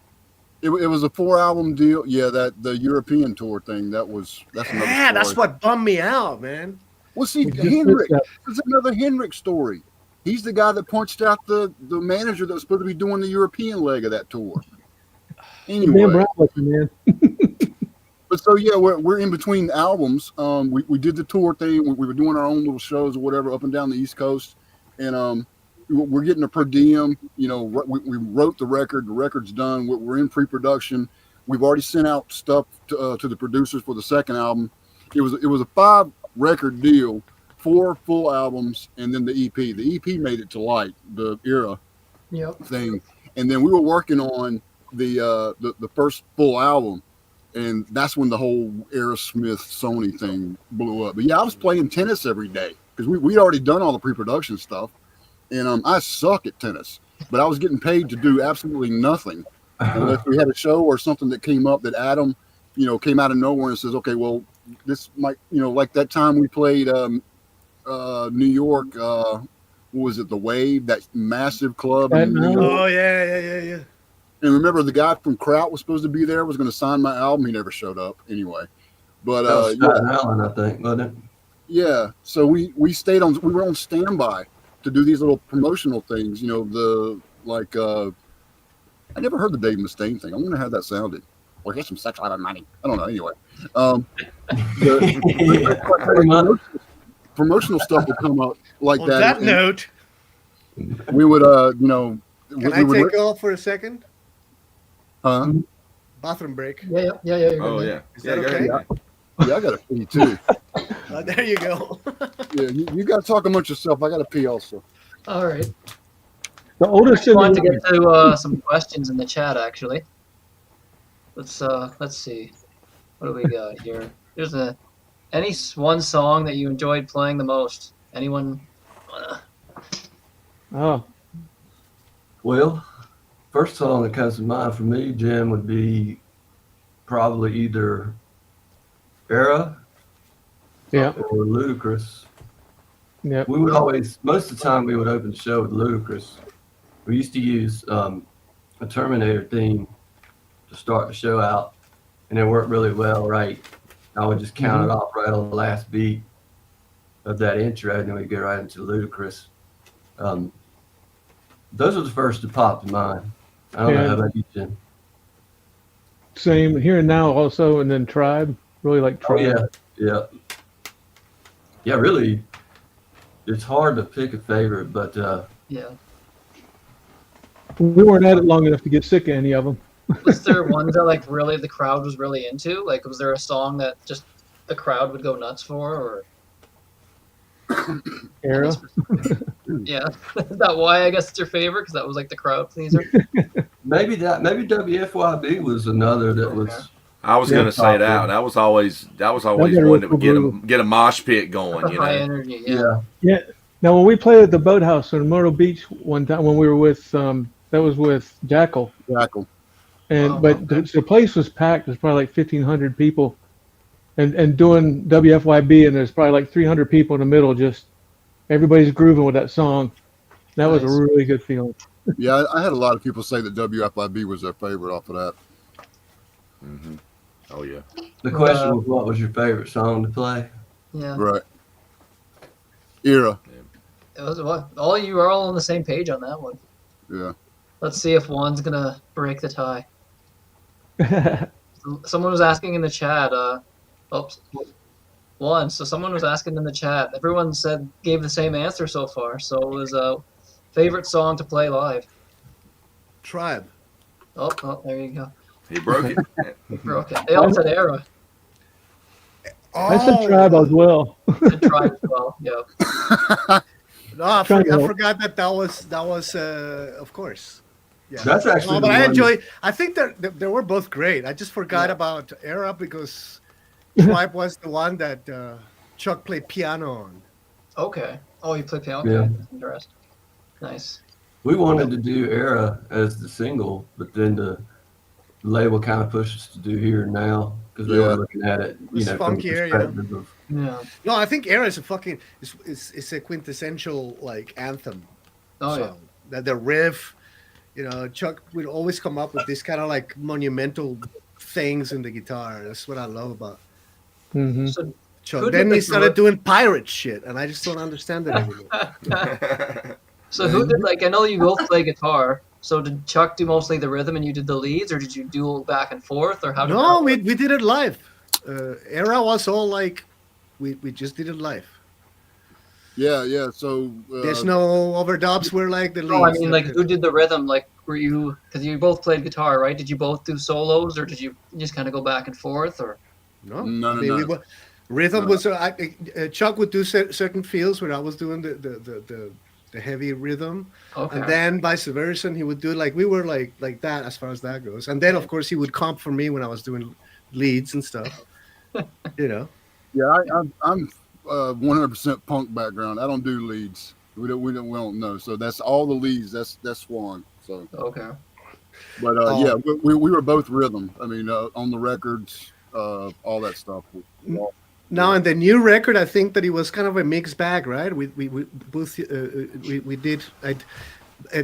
It was a 4-album deal. Yeah, the European tour thing. That's another story. That's what bummed me out, man. Well, see, Hendrix. This is another Hendrix story. He's the guy that punched out the manager that was supposed to be doing the European leg of that tour. Anyway, man. But so we're in between albums. We did the tour thing. We were doing our own little shows or whatever up and down the East Coast, and we're getting a per diem. We wrote the record. The record's done. We're in pre-production. We've already sent out stuff to the producers for the second album. It was a 5-record deal 4 full albums and then the EP. The EP made it to light, the Era Yep. thing, and then we were working on the first full album, and that's when the whole Aerosmith Sony thing blew up. But yeah, I was playing tennis every day because we'd already done all the pre-production stuff, and I suck at tennis, but I was getting paid to do absolutely nothing unless we had a show or something that came up that Adam, came out of nowhere and says, okay, well, this might, like that time we played New York. What was it? The Wave, that massive club in New York. Oh yeah. And remember, the guy from Kraut was supposed to be there, was going to sign my album. He never showed up anyway. But that was Staten Island, I think, wasn't it? Yeah. So we were on standby to do these little promotional things. I never heard the Dave Mustaine thing. I wonder how that sounded. Or here's some sex out of money. I don't know. Anyway, promotional stuff would come up like On that. that note, we would, can I take off for a second? Huh? Bathroom break. Yeah. You're good, Oh man. yeah. Is that go okay? ahead. Yeah, I got to pee too. There you go. Yeah, you got to talk amongst yourself. I got to pee also. All right. The oldest I in wanted to the get to some questions in the chat actually. Let's see. What do we got here? There's any one song that you enjoyed playing the most? Anyone? oh, Well, first song that comes to mind for me, Jim, would be probably either Era yeah, or Ludacris. yeah. We would always, most of the time, we would open the show with Ludacris. We used to use a Terminator theme to start the show out, and it worked really well, right? I would just count it off right on the last beat of that intro, and then we'd get right into Ludacris. Those are the first to pop to mind. I don't know how about you, Jim. Same here and now also, and then Tribe. Really like Oh, Tribe. yeah. Really, it's hard to pick a favorite, but Yeah. We weren't at it long enough to get sick of any of them. Was there ones that like really the crowd was really into? Like, was there a song that just the crowd would go nuts for, or? Era. Yeah, is that why I guess it's your favorite? Because that was like the crowd pleaser. maybe WFYB was another that was. I was going to say that. That was always one that would get a mosh pit going. High energy. Yeah. Now, when we played at the Boathouse in Myrtle Beach one time, when we were with that was with Jackal, and Oh, but okay. the place was packed. There's probably like 1,500 people, and doing WFYB, and there's probably like 300 people in the middle. Just everybody's grooving with that song. That was a Nice. really good feeling. Yeah, I had a lot of people say that WFIB was their favorite off of that. Mm-hmm. Oh yeah. The question was, what was your favorite song to play? Yeah. Right. Era. It was what? All you are all on the same page on that one. Yeah. Let's see if one's gonna break the tie. Someone was asking in the chat. Oops. One. So someone was asking in the chat. Everyone gave the same answer so far. So it was favorite song to play live. Tribe. Oh, there you go. He broke it. He broke it. They all said Era. I said Tribe as well. And Tribe as well. Yeah. No, I Tribe. forgot that was of course. Yeah. That's actually No, but the I one- enjoy. I think they were both great. I just forgot about Era because Tribe was the one that Chuck played piano on. Okay. Oh, you play piano. Yeah. Okay. That's interesting. Nice. We wanted to do Era as the single, but then the label kind of pushed us to do Here and Now because they were looking at it, It's from the funkier, yeah. perspective of Yeah. No, I think Era is it's a quintessential like anthem. Oh yeah. song. That the riff, Chuck would always come up with this kind of like monumental things in the guitar. That's what I love about Hmm. So Chuck. Who did Then the he started riff? doing pirate shit, and I just don't understand it anymore. So who did I know you both play guitar. So did Chuck do mostly the rhythm and you did the leads, or did you duel back and forth, or how did No, that we work? did it live. Era was all like we just did it live. Yeah. So There's no overdubs. We're like the leads. No, I mean like who did the rhythm? Like were you? Because you both played guitar, right? Did you both do solos, or did you just kind of go back and forth, or? No, No, I no, mean, no. Rhythm was Chuck would do certain fields where I was doing the heavy rhythm, and then vice versa. And he would do like we were like that as far as that goes. And then of course he would comp for me when I was doing leads and stuff. Yeah, I'm 100% punk background. I don't do leads. We don't know. So that's all the leads. That's Swan. So Okay. But yeah, we were both rhythm. I mean, on the records, all that stuff. Now in the new record, I think that it was kind of a mixed bag, right? We both we did.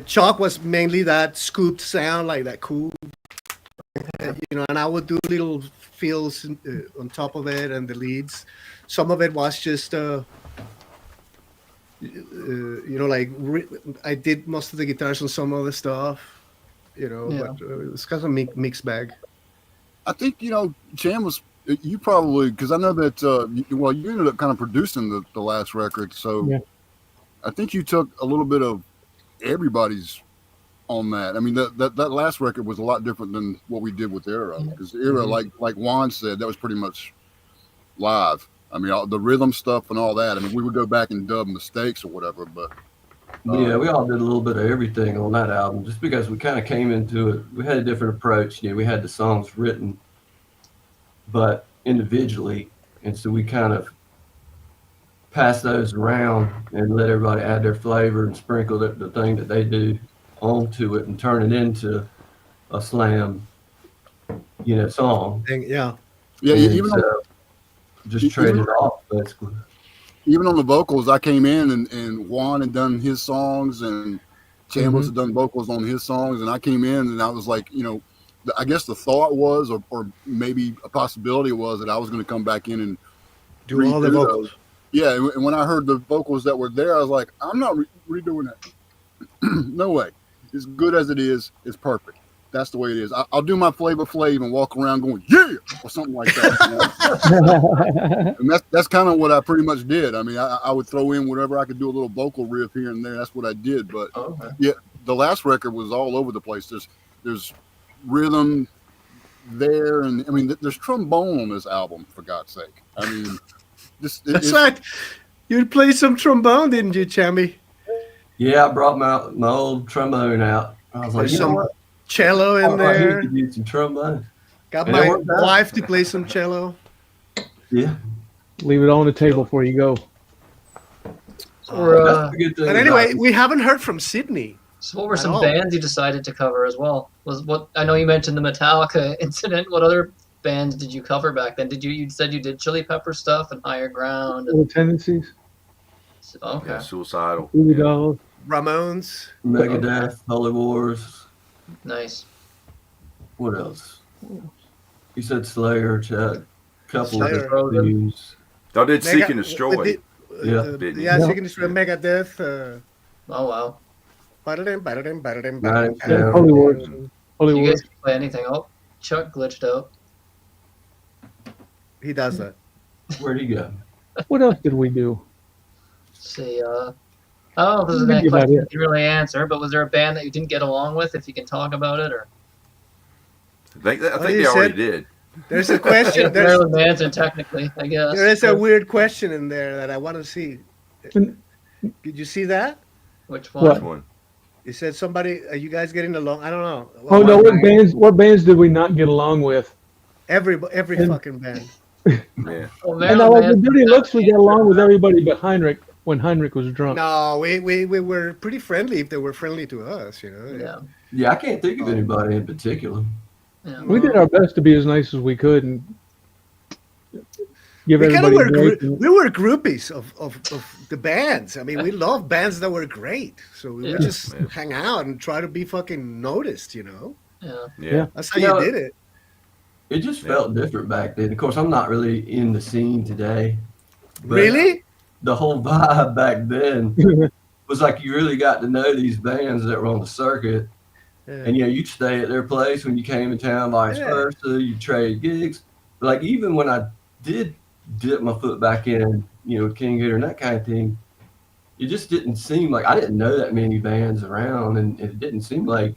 Chalk was mainly that scooped sound, like that cool, and I would do little fills on top of it and the leads. Some of it was just, like I did most of the guitars on some other stuff, but it was kind of a mixed bag. I think Chan was. You probably, because I know that, you ended up kind of producing the last record. So yeah. I think you took a little bit of everybody's on that. I mean, that last record was a lot different than what we did with Era. Because Era, like Juan said, that was pretty much live. I mean, all the rhythm stuff and all that. I mean, we would go back and dub mistakes or whatever. But yeah, we all did a little bit of everything on that album just because we kind of came into it. We had a different approach. We had the songs written, but individually, and so we kind of pass those around and let everybody add their flavor and sprinkle the thing that they do onto it and turn it into a slam, song. Yeah. Even just trade it off basically. Even on the vocals, I came in and Juan had done his songs and Chambers had done vocals on his songs, and I came in and I was like, I guess the thought was, or maybe a possibility was that I was going to come back in and do all the vocals. Those. Yeah, and when I heard the vocals that were there, I was like, I'm not redoing that. No way. As good as it is, it's perfect. That's the way it is. I'll do my Flavor Flav and walk around going, yeah, or something like that. And that's kind of what I pretty much did. I mean, I would throw in whatever I could do, a little vocal riff here and there. That's what I did. But yeah, the last record was all over the place. There's rhythm there, and I mean there's trombone on this album, for God's sake. I mean that's right. You played some trombone, didn't you, Chammy? Yeah, I brought my old trombone out. I was like, some cello in there. Could use some trombone. Got my wife to play some cello. Yeah, leave it on the table before you go. But anyway, we haven't heard from Sidney. So what were some bands you decided to cover as well? I know you mentioned the Metallica incident. What other bands did you cover back then? You said you did Chili Pepper stuff and Higher Ground and Tendencies. Okay. Yeah, Suicidal. Yeah. Ramones. Megadeth, Holy Wars. Nice. What else? You said Slayer, Chad. Couple Slayer. of tunes. Y'all did Seek and Destroy. Seek and Destroy, Megadeth. Oh wow. Holy Wars. You guys play anything? Oh, Chuck glitched out. He does that. Where'd he go? What else did we do? Let's see, I don't know if this is a question you can really answer, but was there a band that you didn't get along with? If you can talk about it, or I think they already did. There's a question. There's an answer technically, I guess. There is a weird question in there that I want to see. Did you see that? Which one? Which one? You said somebody. Are you guys getting along? I don't know. No! What bands did we not get along with? Every fucking band. Yeah. Well, and with Dirty Looks, we got along with everybody but Heinrich when Heinrich was drunk. No, we were pretty friendly if they were friendly to us, Yeah. Yeah, I can't think of anybody in particular. Yeah. We did our best to be as nice as we could and give everybody. We were groupies of the bands. I mean, we loved bands that were great, so we would just hang out and try to be fucking noticed, Yeah. That's how you did it. It just felt different back then. Of course, I'm not really in the scene today. Really? The whole vibe back then was like you really got to know these bands that were on the circuit. Yeah. And, you'd stay at their place when you came in town, vice versa. You'd trade gigs. But, like, even when I did dip my foot back in, with King Hitter and that kind of thing, it just didn't seem like I didn't know that many bands around. And it didn't seem like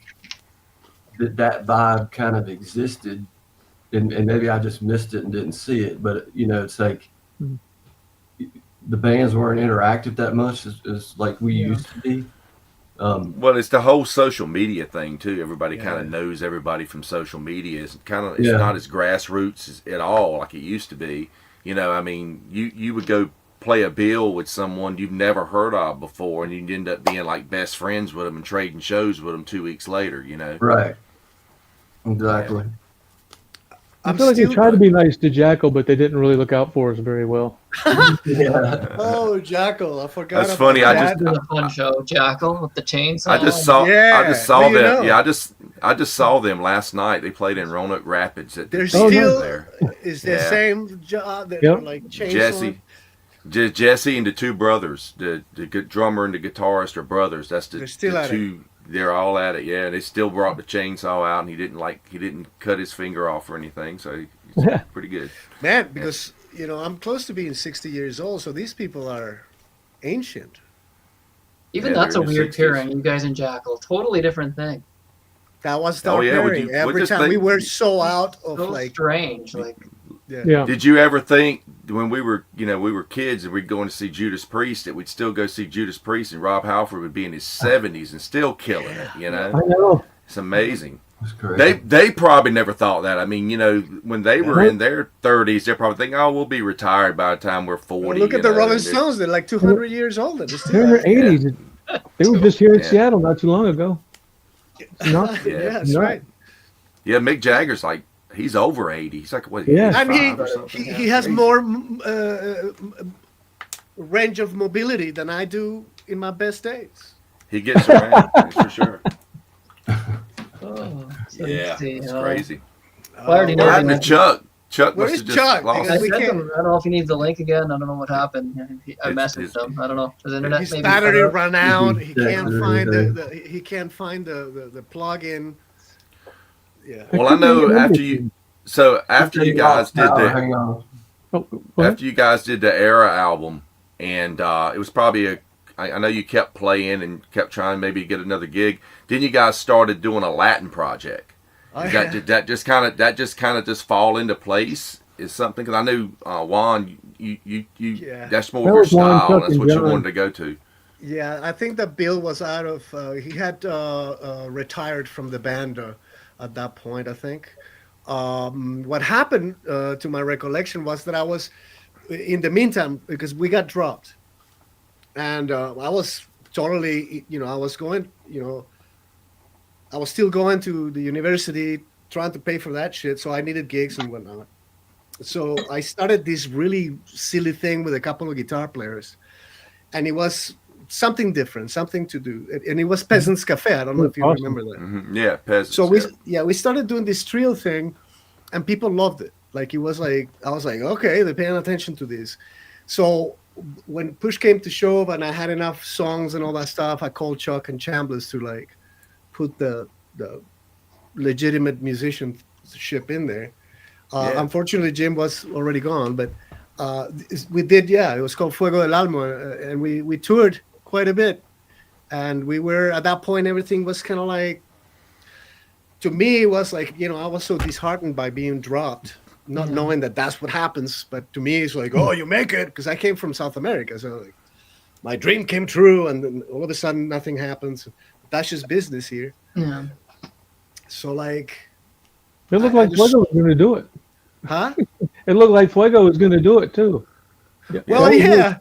that vibe kind of existed. And maybe I just missed it and didn't see it. But, it's like the bands weren't interactive that much as like we used to be. Well, it's the whole social media thing too. Everybody Yeah. kind of knows everybody from social media. It's Yeah. not as grassroots at all like it used to be. You know, I mean, you would go play a bill with someone you've never heard of before, and you'd end up being like best friends with them and trading shows with them 2 weeks later. You know, Right. Exactly. I feel like they tried to be nice to Jackal, but they didn't really look out for us very well. Yeah. Oh, Jackal! I forgot. That's about funny. That. That was a fun show. Jackal with the chainsaw. I just saw Yeah. them. Know? Yeah, I just saw them last night. They played in Roanoke Rapids. They're the still there. is the Yeah. same job. They're Yep. like chainsaw. Jesse and the two brothers, the drummer and the guitarist are brothers. That's They're still at two. They're all at it. Yeah, they still brought the chainsaw out, and he didn't cut his finger off or anything. So he's pretty good. Man, because I'm close to being 60 years old, so these people are ancient. Even Yeah, that's a they're in the weird 60s. pairing. You guys and Jackal, totally different thing. That was Oh, our yeah, would pairing. you- Every just time think- we were so out of So like, strange. Like Yeah. Did you ever think when we were kids and we'd go in to see Judas Priest that we'd still go see Judas Priest and Rob Halford would be in his 70s and still killing it? You know, I know. it's amazing. That's crazy. They probably never thought that. I mean, when they were in their 30s, they're probably thinking, "Oh, we'll be retired by the time we're 40." well, look at the Rolling Stones. They're like 200 years old. They're They're still in their out. 80s. They were just here in Yeah. Seattle not too long ago. Not, Yeah, that's no. right. Yeah, Mick Jagger's like he's over 80. He's like what? Yeah. And 85 or something? he has more range of mobility than I do in my best days. He gets around that's for sure. oh, so Yeah, let's see, it's crazy. Well, I already know What they happened to might- Chuck? Chuck Where must is have just Chuck? lost. Because I we sent can't- him. I don't know if he needs the link again. I don't know what happened. I It's- messaged it's- him. I don't know. His internet His maybe battery cut out. ran out. He Yeah, can't there find is he can't find the plug-in. Yeah. Well, I know after you guys did Hang on. Oh, go ahead. after you guys did the Era album, and it was probably I know you kept playing and kept trying to maybe get another gig. Then you guys started doing a Latin project. Did that just kind of just fall into place? Is something because I knew Juan, you Yeah. that's more That of your was Juan, style. Chuck, That's and what you John. wanted to go to. Yeah, I think that Bill was out of. He had retired from the band at that point. I think. What happened, to my recollection, was that I was, in the meantime, because we got dropped, and I was totally, I was going, I was still going to the university, trying to pay for that shit, so I needed gigs and whatnot. So I started this really silly thing with a couple of guitar players, and it was something different, something to do, and it was Peasants Cafe. I don't know if you Awesome. remember that. Yeah, peasants. So we started doing this trio thing, and people loved it. Like it was like I was like, okay, they're paying attention to this. So when push came to shove, and I had enough songs and all that stuff, I called Chuck and Chambliss to like put the legitimate musicianship in there. Yeah. Unfortunately, Jim was already gone, but we did. Yeah, it was called Fuego del Alma, and we toured quite a bit. And we were at that point, everything was kind of like. To me, it was like, I was so disheartened by being dropped, not knowing that that's what happens. But to me, it's like, oh, you make it, because I came from South America, so like, my dream came true, and then all of a sudden, nothing happens. That's just business here. Yeah. So like, It looked I like just- Fuego was going to do it. huh? It looked like Fuego was going to do it too. Well, yeah,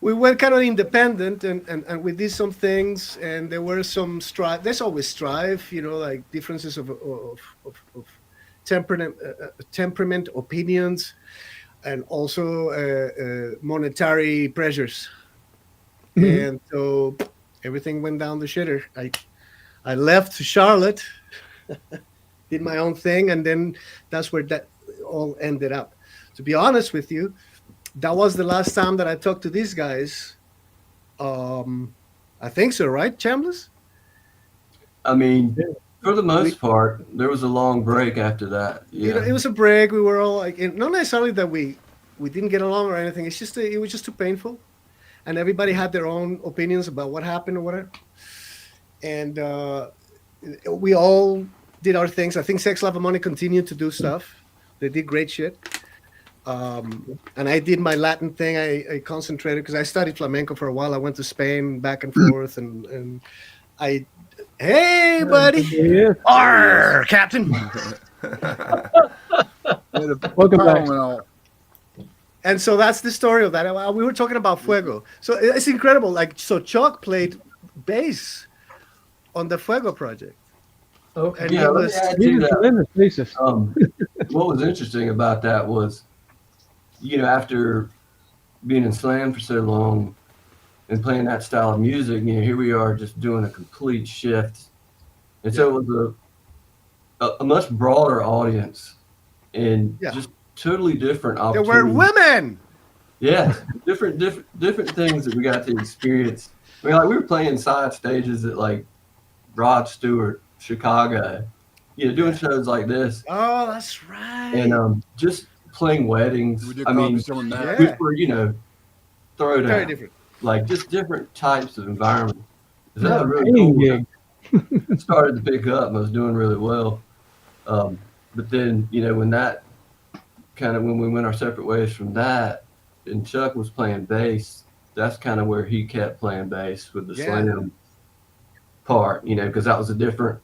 we were kind of independent, and we did some things, and there were some strife. There's always strife, like differences of temperament, opinions, and also monetary pressures. And so everything went down the shitter. I left Charlotte, did my own thing, and then that's where that all ended up. To be honest with you, that was the last time that I talked to these guys. I think so, right, Chambliss? I mean, for the most part, there was a long break after that. Yeah. It was a break. We were all like, not necessarily that we didn't get along or anything. It's just it was just too painful, and everybody had their own opinions about what happened or whatever. And we all did our things. I think Sex, Love, and Money continued to do stuff. They did great shit. And I did my Latin thing. I concentrated because I studied flamenco for a while. I went to Spain back and forth, and hey, buddy, Yeah. Arr, Captain. Welcome back. And so that's the story of that. We were talking about Fuego. So it's incredible. Like, so Chuck played bass on the Fuego project. Okay. And Yeah, he let me was, add He to was that. tremendous bassist. What was interesting about that was, after being in slam for so long and playing that style of music, here we are just doing a complete shift. And so it was a much broader audience and just totally different there opportunities. were women. Yeah, different things that we got to experience. I mean, like we were playing side stages at like Rod Stewart, Chicago, doing shows like this. Oh, that's right. And just playing weddings. I mean, which were throw Very down, different. like just different types of environment. That Not a was really paying cool. gig. It started to pick up and I was doing really well. But then, when we went our separate ways from that, and Chuck was playing bass, that's kind of where he kept playing bass with the slam part, because that was a different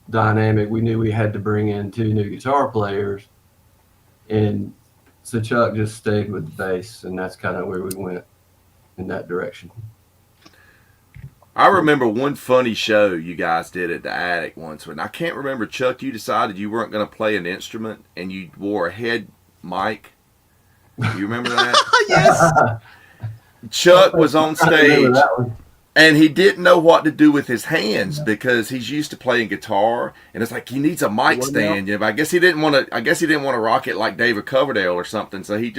dynamic. We knew we had to bring in 2 new guitar players. And so Chuck just stayed with the bass, and that's kind of where we went in that direction. I remember one funny show you guys did at the Attic once when I can't remember, Chuck, you decided you weren't going to play an instrument and you wore a head mic. You remember that? Yes. Chuck was on I remember stage that one. and he didn't know what to do with his hands because he's used to playing guitar and it's like he needs a mic stand. I guess he didn't want to rock it like David Coverdale or something. So you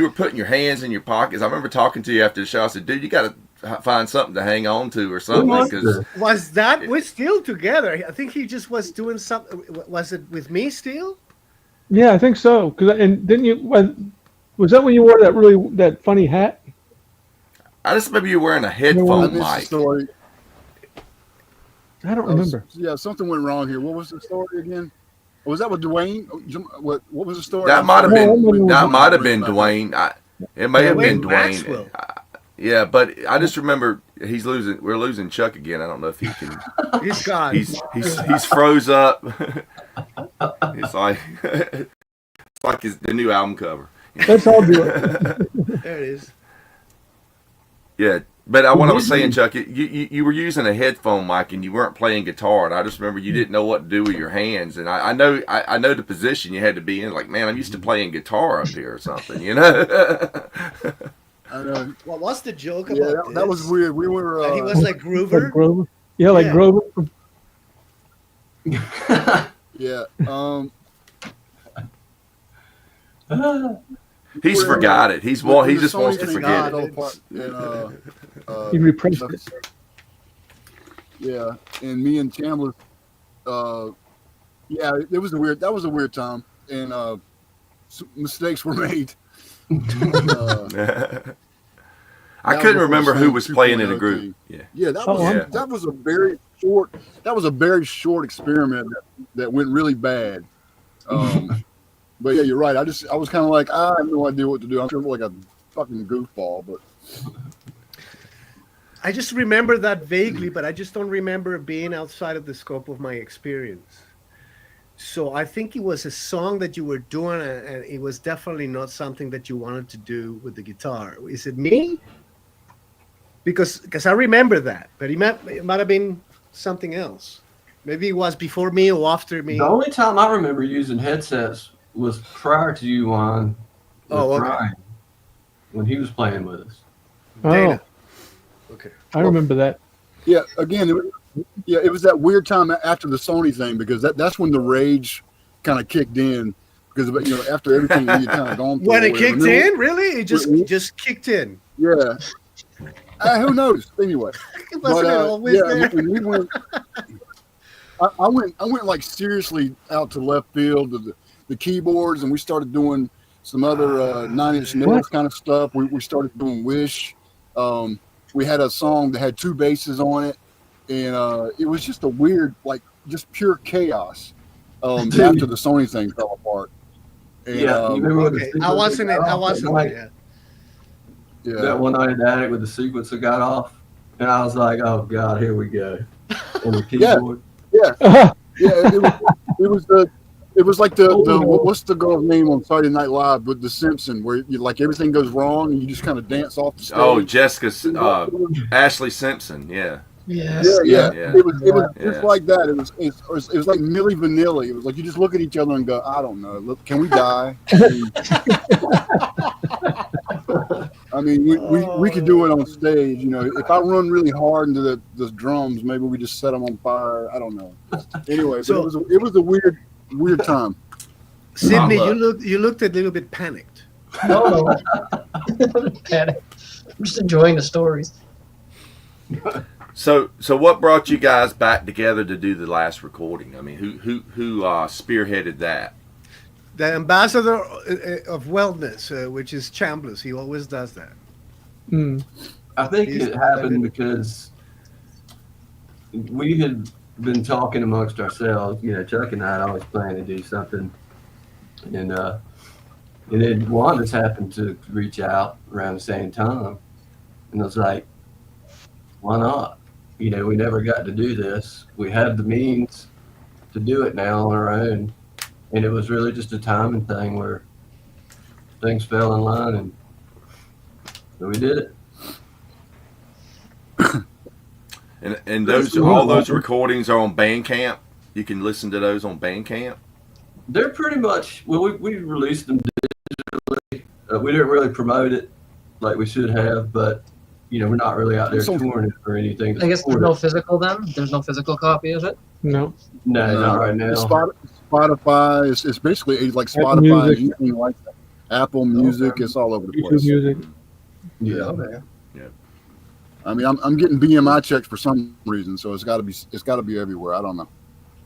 were putting your hands in your pockets. I remember talking to you after the show. I said, dude, you got to find something to hang on to or something. Was that we're still together? I think he just was doing something. Was it with me still? Yeah, I think so. And didn't you? Was that when you wore that funny hat? I just remember you wearing a headphone mic. Story. I don't remember. Yeah, something went wrong here. What was the story again? Was that with Dwayne? What was the story? That might have been Dwayne. It may have been Maxwell. Dwayne. Yeah, but I just remember we're losing Chuck again. I don't know if he can. He's gone. He's froze up. It's like the new album cover. Let's all do it. There it is. Yeah, but what I was saying, Chuck, you were using a headphone mic and you weren't playing guitar, and I just remember you didn't know what to do with your hands, and I know the position you had to be in. Like, man, I'm used to playing guitar up here or something, I know. What was the joke about that was weird. We were. He was like Groover. Like Grover. Yeah, like Grover. Yeah. He's forgot it. He just wants to forget it. He repressed it. Yeah, and me and Chandler. That was a weird time, and mistakes were made. I couldn't remember who was playing in a group. That was a very short experiment that went really bad. But yeah, you're right. I was kind of like, I have no idea what to do. I'm sure like a fucking goofball, but I just remember that vaguely, but I just don't remember it being outside of the scope of my experience. So I think it was a song that you were doing, and it was definitely not something that you wanted to do with the guitar. Is it me? Because I remember that, but it might have been something else. Maybe it was before me or after me. The only time I remember using headsets was prior to you, Juan. Brian, when he was playing with us. Dana. Okay. I remember that. Yeah, again, it was that weird time after the Sony thing, because that's when the rage kind of kicked in, because after everything we had kind of gone through. When it kicked in, really, it just kicked in. Yeah. Who knows? Anyway, Wasn't it always there? When we went, I went like seriously out to left field of the keyboards, and we started doing some other 9 Inch Nails kind of stuff. We started doing Wish. We had a song that had 2 basses on it, and it was just a weird, like, just pure chaos after the Sony thing fell apart. And, Yeah, you remember Okay, I wasn't in. I wasn't there. yeah. That one night in the attic with the sequencer got off, and I was like, "Oh God, here we go!" And the keyboard. Yeah. It was like the what's the girl's name on Saturday Night Live with the Simpson, where you, like everything goes wrong and you just kind of dance off the stage. Oh, Jessica, Ashley Simpson. Yeah. Yes. Yeah. Yeah. It was Yeah. just like that. It was like Milli Vanilli. It was like you just look at each other and go, I don't know. Look, can we die? I mean, we could do it on stage. You know, if I run really hard into the drums, maybe we just set them on fire. I don't know. Anyway, So- but it was a weird time. Sydney, you looked a little bit panicked. No. Panic. I'm just enjoying the stories. So what brought you guys back together to do the last recording? I mean, who spearheaded that? The ambassador of wellness, which is Chambliss, he always does that. I think it happened because we had been talking amongst ourselves. You know, Chuck and I had always planned to do something, and then Wanda's happened to reach out around the same time, and I was like, why not? You know, we never got to do this. We have the means to do it now on our own, and it was really just a timing thing where things fell in line, and so we did it. And all those recordings are on Bandcamp. You can listen to those on Bandcamp. They're pretty much, well, we released them digitally. We didn't really promote it like we should have, but you know, we're not really out there touring it or anything. I guess there's no physical then? There's no physical copy, is it? No. No, not right now. Spotify is basically like Spotify, anything like that. Apple Music, it's all over the YouTube place. Music. Yeah. Okay. I mean, I'm getting BMI checks for some reason, so it's got to be everywhere. I don't know.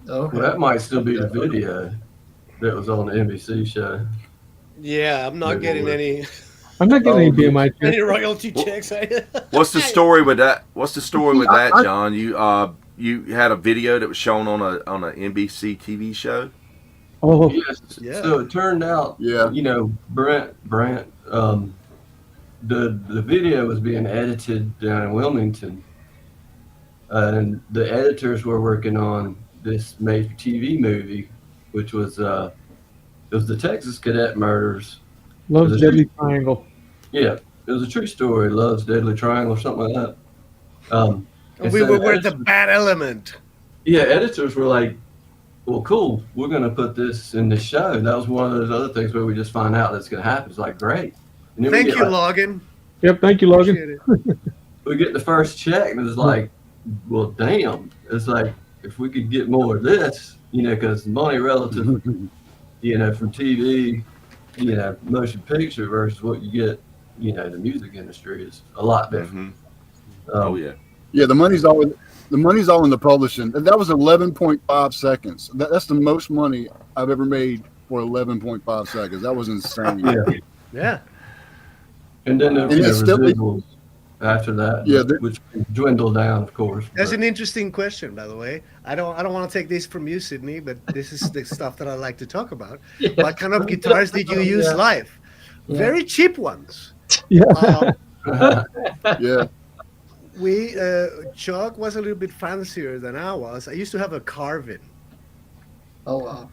Okay. Well, that might still be the video that was on the NBC show. Yeah, I'm not getting any I'm not getting any BMI checks. royalty checks. What's the story with that? John? You had a video that was shown on a NBC TV show. Oh, Yes. Yeah. So it turned out, Yeah. you know, Brent, the video was being edited down in Wilmington, and the editors were working on this made-for-TV movie, which was it was the Texas Cadet murders. Love's Deadly Triangle. Yeah, it was a true story. Love's Deadly Triangle, or something like that. And We so were the bad element. Yeah, editors were like, well, cool, we're going to put this in the show. That was one of those other things where we just find out that's going to happen. It's like, great. And then Thank you, Logan. Yep, thank you, Logan. Appreciate it. we get the first check, and it's like, well, damn. It's like, if we could get more of this, you know, because money relative, you know, from TV, you know, motion picture versus what you get, you know, the music industry is a lot different. Oh yeah. Yeah, the money's all in the publishing. And that was 11.5 seconds. That's the most money I've ever made for 11.5 seconds. That was insane. Yeah. And then the And it's still- residuals after that, Yeah, which dwindle down, of course. That's but- an interesting question, by the way. I don't want to take this from you, Sydney, but this is the stuff that I like to talk about. Yeah. What kind of guitars did you use Yeah. live? Yeah. Very cheap ones. Yeah. Yeah. Chuck was a little bit fancier than I was. I used to have a Carvin. Oh wow.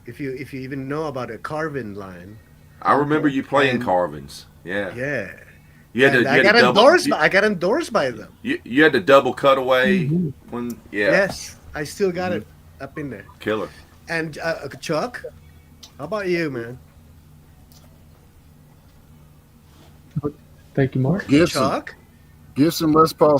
If you even know about a Carvin line. I remember you playing And- carvings. Yeah. Yeah. You had to. And I got endorsed by them. You had the double cutaway when. Yeah. Yes, I still got it up in there. Killer. And Chuck, how about you, man? Thank you, Mark. Gibson. Chuck? Gibson Les Paul.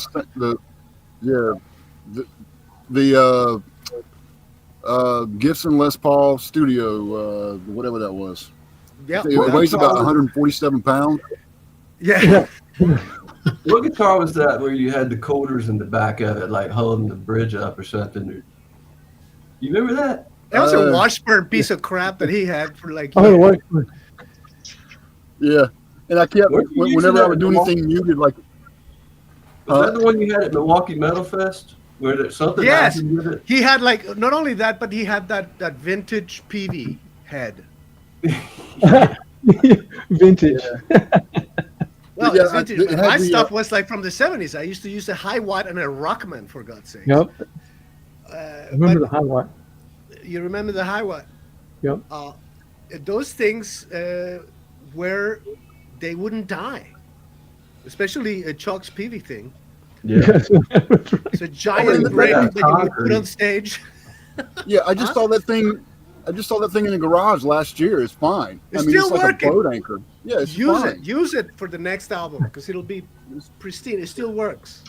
Gibson Les Paul Studio, whatever that was. Yeah. It weighs about 147 pounds. Yeah. What guitar was that where you had the quarters in the back of it, like holding the bridge up or something? You remember that? That was a Washburn piece of crap that he had for like. Oh, years. what? Yeah. And I kept, Weren't you using whenever I that would do anything muted, like, Was that the one you had at Milwaukee Metal Fest? Where there something Yes. happened with it? He had like not only that, but he had that vintage PV head. Vintage. Well, Yeah, it's vintage, it but had my the, stuff was like from the 70s. I used to use a high watt and a Rockman, for God's sake. Yep. Remember the high watt. You remember the high watt? Yep. Those things where they wouldn't die, especially a Chuck's PV thing. Yeah. It's a giant brick that you would put on stage. Yeah, I just saw that thing. I just saw that thing in the garage last year. It's fine. It's I mean, still it's like working. a boat anchor. Yeah, it's fine. Use it for the next album because it'll be pristine. It still works.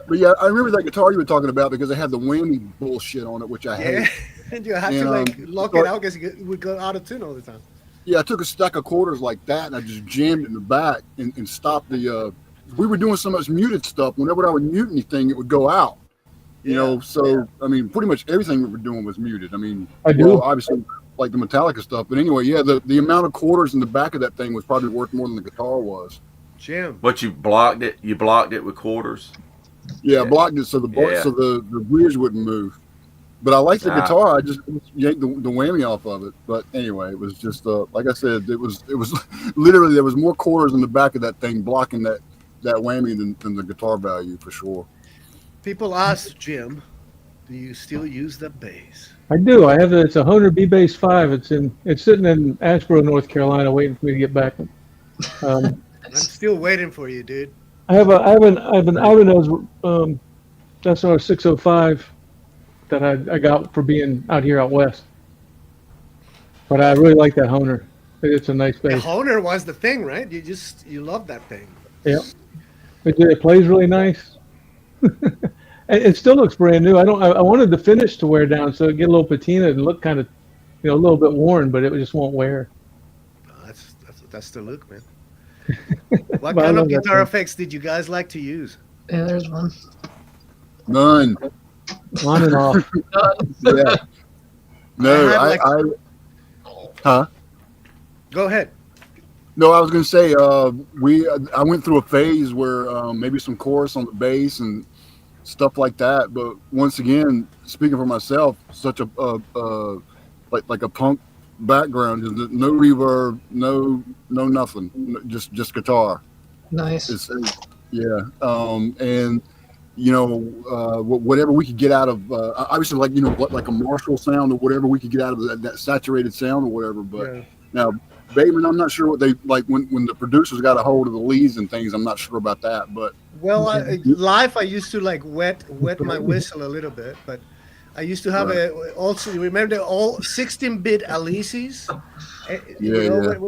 But yeah, I remember that guitar you were talking about because it had the whammy bullshit on it, which I hate. And you have to like lock it out because it would go out of tune all the time. Yeah, I took a stack of quarters like that and I just jammed it in the back and stopped the. We were doing so much muted stuff. Whenever I would mute anything, it would go out. You know, so I mean, pretty much everything we were doing was muted. I mean, obviously like the Metallica stuff, but anyway, yeah, the amount of quarters in the back of that thing was probably worth more than the guitar was. Jim, But you blocked it. You blocked it with quarters. Yeah, I blocked it so the bridge wouldn't move. But I like the guitar. I just yanked the whammy off of it. But anyway, it was just like I said, it was literally there was more quarters in the back of that thing blocking that whammy than the guitar value for sure. people ask Jim, do you still use the bass? I do. I have it's a Honer B Bass 5. It's sitting in Asheboro, North Carolina, waiting for me to get back. I'm still waiting for you, dude. I have an Ibanez SR 605 that I got for being out here out west. But I really like that Honer. It's a nice bass. The Honer was the thing, right? You love that thing. Yeah, it plays really nice. It still looks brand new. I wanted the finish to wear down so it get a little patina and look kind of, a little bit worn, but it just won't wear. That's the look, man. What kind of guitar effects did you guys like to use? Yeah, there's one. None. On and off. Yeah. No, huh? Go ahead. No, I was going to say I went through a phase where maybe some chorus on the bass and stuff like that. But once again, speaking for myself, such a like a punk background, no reverb, no nothing, just guitar. Nice. And whatever we could get out of obviously like a Marshall sound or whatever we could get out of that saturated sound or whatever. But now Bateman, I'm not sure what they like when the producers got a hold of the leads and things. I'm not sure about that, but live I used to like wet my whistle a little bit, but I used to have also remember the all 16-bit Alesis.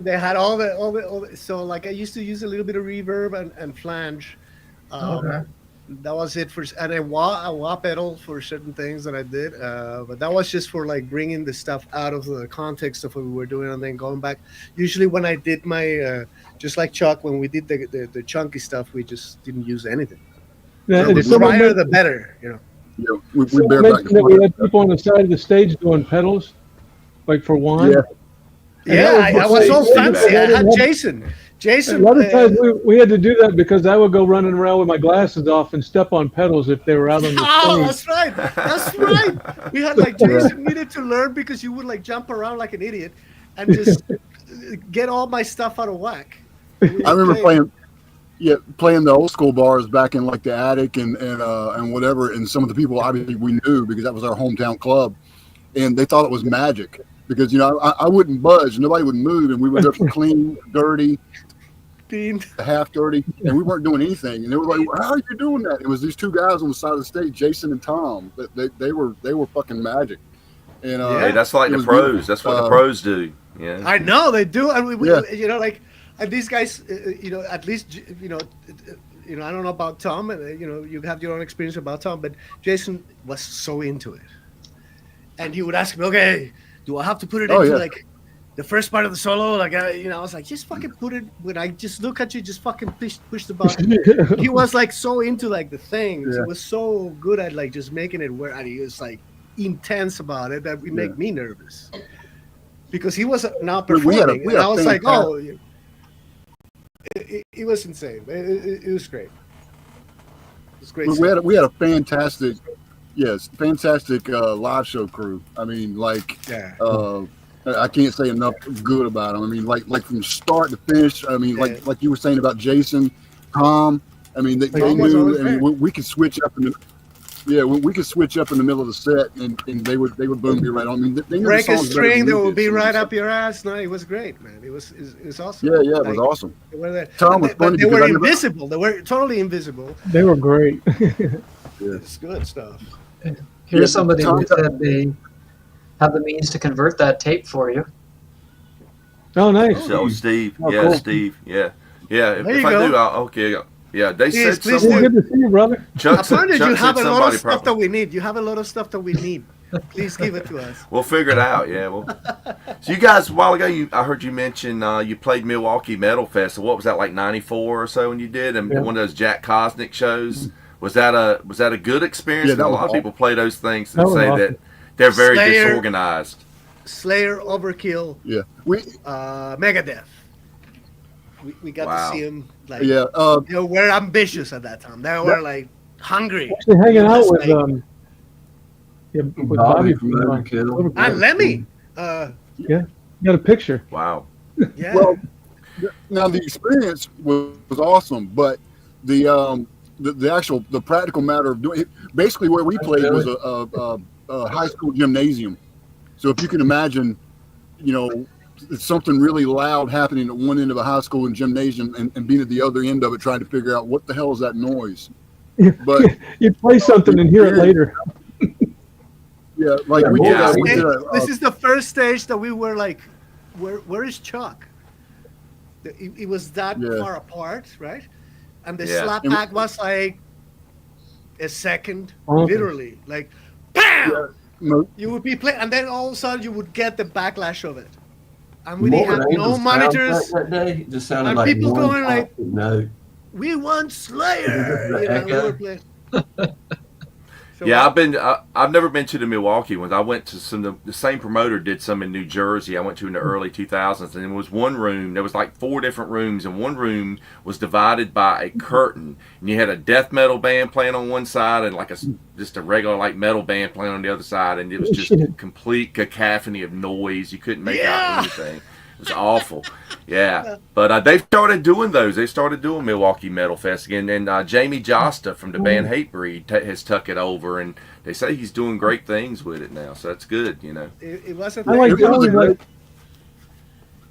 They had all the so like I used to use a little bit of reverb and flange. That was it and a wah pedal for certain things that I did, but that was just for like bringing the stuff out of the context of what we were doing and then going back. Usually when I did my just like Chuck, when we did the chunky stuff, we just didn't use anything. Yeah, the drier the better, Yeah, we had people on the side of the stage doing pedals, like for one. I was so fancy. I had Jason. A lot of times we had to do that because I would go running around with my glasses off and step on pedals if they were out on the stage. That's right. We had like Jason needed to learn because you would like jump around like an idiot and just get all my stuff out of whack. I remember playing the old school bars back in like the attic and whatever, and some of the people obviously we knew because that was our hometown club, and they thought it was magic because I wouldn't budge, nobody would move, and we were just clean, dirty, half dirty, and we weren't doing anything, and they were like, "How are you doing that?" It was these two guys on the side of the stage, Jason and Tom. They were fucking magic, and hey, that's like the pros. Beautiful. That's what the pros do. Yeah, I know they do, and and these guys, at least I don't know about Tom, and you have your own experience about Tom, but Jason was so into it, and he would ask me, "Okay, do I have to put it into like the first part of the solo?" Like I was like, "Just fucking put it." When I just look at you, just fucking push the button. He was like so into like the things. He was so good at like just making it work, and he was like intense about it that would make me nervous because he was not performing. And I was like, "Oh." It was insane. It was great. It was great. We had a fantastic live show crew. I mean, like I can't say enough good about them. I mean, like from start to finish. I mean, like you were saying about Jason, Tom. I mean, they knew. I mean, we could switch up in the. Yeah, we could switch up in the middle of the set, and they would boom be right on. I mean, they knew break the a songs string better that than we would be did, right so- up your ass. No, it was great, man. It was awesome. Yeah, it was awesome. They were there. Tom was funny But they because were I never- invisible. They were totally invisible. They were great. It's good stuff. Here's somebody who said they have the means to convert that tape for you. Oh, nice. So Steve, Oh, yeah, cool. Steve, yeah, yeah. If, There if you I go. do, okay, yeah. They Please, said please someone. Good to see you, brother. Chuck I said, find that Chuck you said have a lot somebody of stuff that probably. we need. You have a lot of stuff that we need. Please give it to us. We'll figure it out. Yeah. Well, so you guys, a while ago, I heard you mention you played Milwaukee Metal Fest. So what was that, like '94 or so when you did? And Yeah. one of those Jack Kosnick shows. Was that a good experience? Yeah, that a was lot of awesome. people play those things That and was say awesome. that they're very Slayer. disorganized. Slayer, Overkill, Yeah, Megadeth. We got Wow. to see them. Like, yeah. they were ambitious at that time. They were like hungry. Actually, hanging out Just with like- with Bobby Bobby from from Overkill. And Lemmy. You got a picture. Wow. Yeah. Well, now the experience was awesome, but the actual practical matter of doing it, basically where we played was a high school gymnasium. So if you can imagine, it's something really loud happening at one end of a high school and gymnasium, and being at the other end of it trying to figure out what the hell is that noise. But You play something and hear it later. yeah, like we Yeah. did This is the first stage that we were like, where is Chuck? It was that Yeah. far apart, right? And the Yeah. slap And- back was like a second, Okay. literally, like, bam! Yeah. No, You would be playing, and then all of a sudden you would get the backlash of it. And we Morbid had no Angels monitors. soundtrack that day. It just sounded and like people one going like- constant note. We want Slayer. The You know, we echo. were playing. So Yeah, I've never been to the Milwaukee ones. I went to some. The same promoter did some in New Jersey. I went to in the early 2000s, and there was one room. There was like 4 different rooms, and one room was divided by a curtain. And you had a death metal band playing on one side, and like just a regular like metal band playing on the other side, and it was just complete cacophony of noise. You couldn't make out anything. It was awful. Yeah, but they've started doing those. They started doing Milwaukee Metal Fest again, and Jamie Josta from the band Hatebreed has took it over, and they say he's doing great things with it now. So that's good, it wasn't. I like It was a like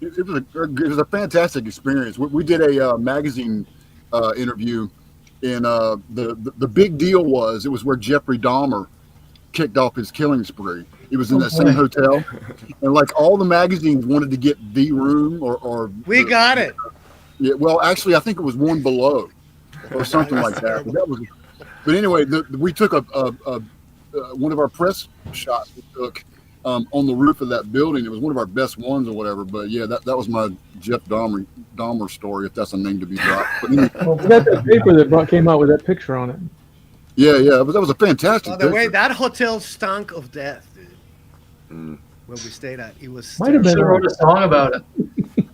it was a fantastic experience. We did a magazine interview, and the big deal was it was where Jeffrey Dahmer kicked off his killing spree. It was in that same hotel, and like all the magazines wanted to get the room or We got it. Yeah, well, actually, I think it was one below or something like that. But anyway, we took one of our press shots we took on the roof of that building. It was one of our best ones or whatever. But yeah, that was my Jeff Dahmer story, if that's a name to be dropped. But anyway, well, we got that paper that came out with that picture on it. yeah, but that was a fantastic. By the way, picture. that hotel stunk of death, dude. Mm. Where we stayed at, it was. Might have Should been. have wrote a song about it.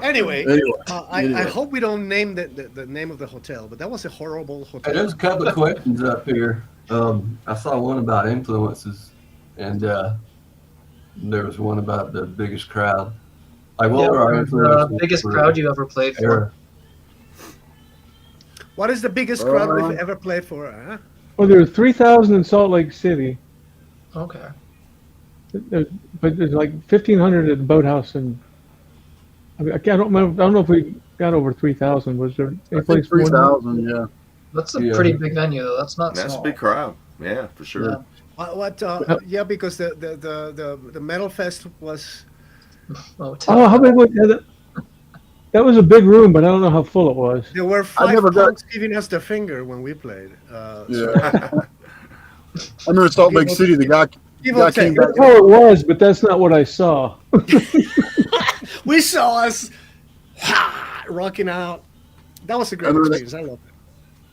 Anyway, I Anyway. hope we don't name the name of the hotel, but that was a horrible Hey, hotel. there's a couple of questions up here. I saw one about influences, and there was one about the biggest crowd. Like, what were our influences? The biggest for crowd you ever played for? era? What is the biggest crowd we've ever played for? Huh? Well, there were 3,000 in Salt Lake City, Okay. but there's like 1,500 at the Boathouse, and I don't remember. I don't know if we got over 3,000. Was there I any think place more than 3,000. Yeah. That's a Yeah. pretty big venue, though. That's not That's a small. big crowd. Yeah, for sure. Yeah. Yeah, because the Metal Fest was. Oh, Oh, how big was that? That was a big room, but I don't know how full it was. There were I 5 never got- punks giving us the finger when we played. Yeah. I remember Salt Lake City. The guy Give or came take. back. That's how it was, but that's not what I saw. We saw us rocking out. That was a great I remember that- experience. I love it.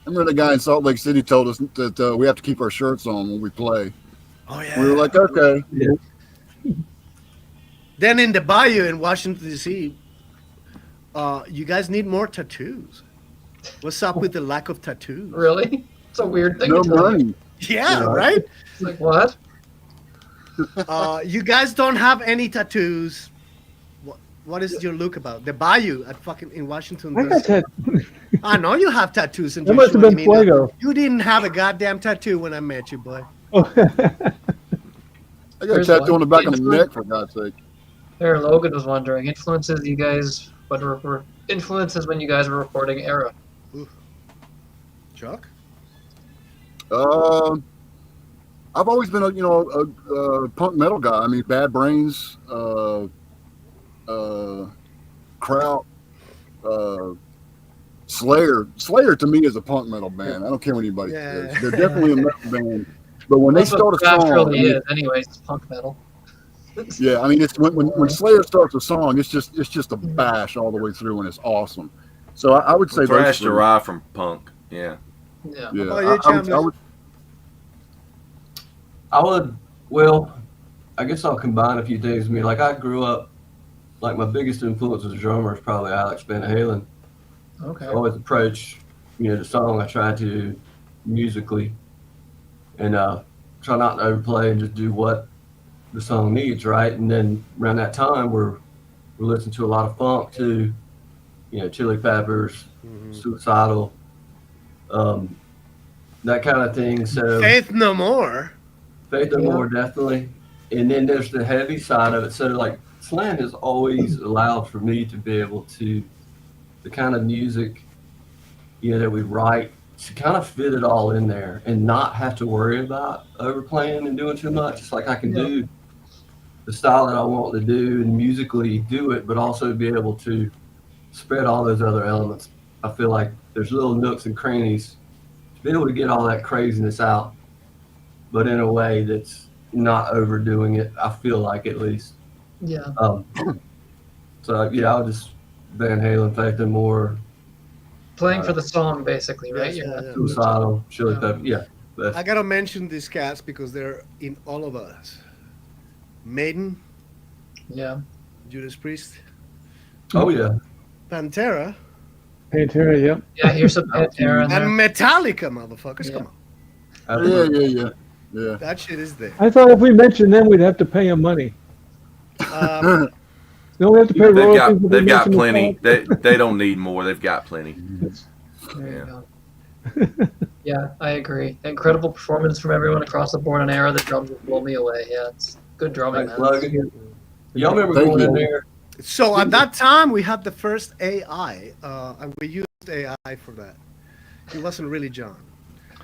I remember the guy in Salt Lake City told us that we have to keep our shirts on when we play. Oh yeah. We were like, okay. Then in the bayou in Washington D.C., you guys need more tattoos. What's up with the lack of tattoos? Really? It's a weird thing No to tell you. money. Yeah, right. It's like, what? You guys don't have any tattoos. What is your look about? They buy you at fucking in Washington. I got that. I know you have tattoos. That must have been Fuego. You didn't have a goddamn tattoo when I met you, boy. I got a tattoo on the back of my neck, for God's sake. There, Logan was wondering, influences you guys, influences when you guys were recording Era. Chuck? I've always been a punk metal guy. I mean, Bad Brains, Kraut, Slayer. Slayer to me is a punk metal band. I don't care what anybody says. They're definitely a metal band. But when they start a song, really is, anyways, it's punk metal. Yeah, I mean, it's when Slayer starts a song, it's just a bash all the way through, and it's awesome. So I would say thrash derived from punk. Yeah. Yeah. Well, I guess I'll combine a few things with me. Like, I grew up, like, my biggest influence as a drummer is probably Alex Van Halen. Okay. I always approach, the song I try to musically, and try not to overplay and just do what the song needs, right? And then around that time, we're listening to a lot of funk too, Chili Peppers, Suicidal, that kind of thing. So Faith No More. Faith No More, definitely. And then there's the heavy side of it. So like slam has always allowed for me to be able to, the kind of music, that we write, to kind of fit it all in there and not have to worry about overplaying and doing too much. It's like I can do the style that I want to do and musically do it, but also be able to spread all those other elements. I feel like there's little nooks and crannies to be able to get all that craziness out, but in a way that's not overdoing it. I feel like, at least. Yeah. So yeah, I'll just Van Halen, Faith No More. Playing for the song, basically, right? Suicidal, Chili Pepper. Yeah. I gotta mention these cats because they're in all of us. Maiden. Yeah. Judas Priest. Oh yeah. Pantera. Pantera, yep. Yeah, here's some Pantera. And Metallica, motherfuckers. Come on. Yeah. That shit is there. I thought if we mentioned them, we'd have to pay them money. No, we have to pay royalties. They've got plenty. They don't need more. They've got plenty. There you go. Yeah, I agree. Incredible performance from everyone across the board on Era. The drums will blow me away. Yeah, it's good drumming, man. Y'all remember going in there? So at that time, we had the first AI, and we used AI for that. It wasn't really John.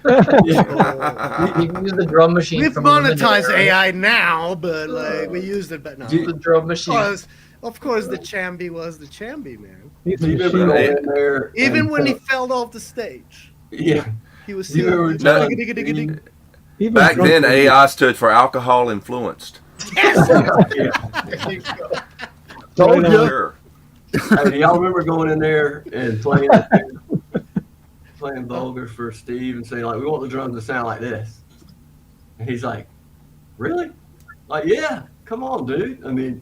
You can use the drum machine. We've monetized AI now, but like we used it, but no. The drum machine. Of course, the Chambi was the Chambi, man. Even when he fell off the stage. Yeah. He was still. Back then, AI stood for alcohol influenced. Yes. Sure. Hey, y'all remember going in there and playing vulgar for Steve and saying, like, we want the drums to sound like this? And he's like, really? Like, yeah, come on, dude. I mean,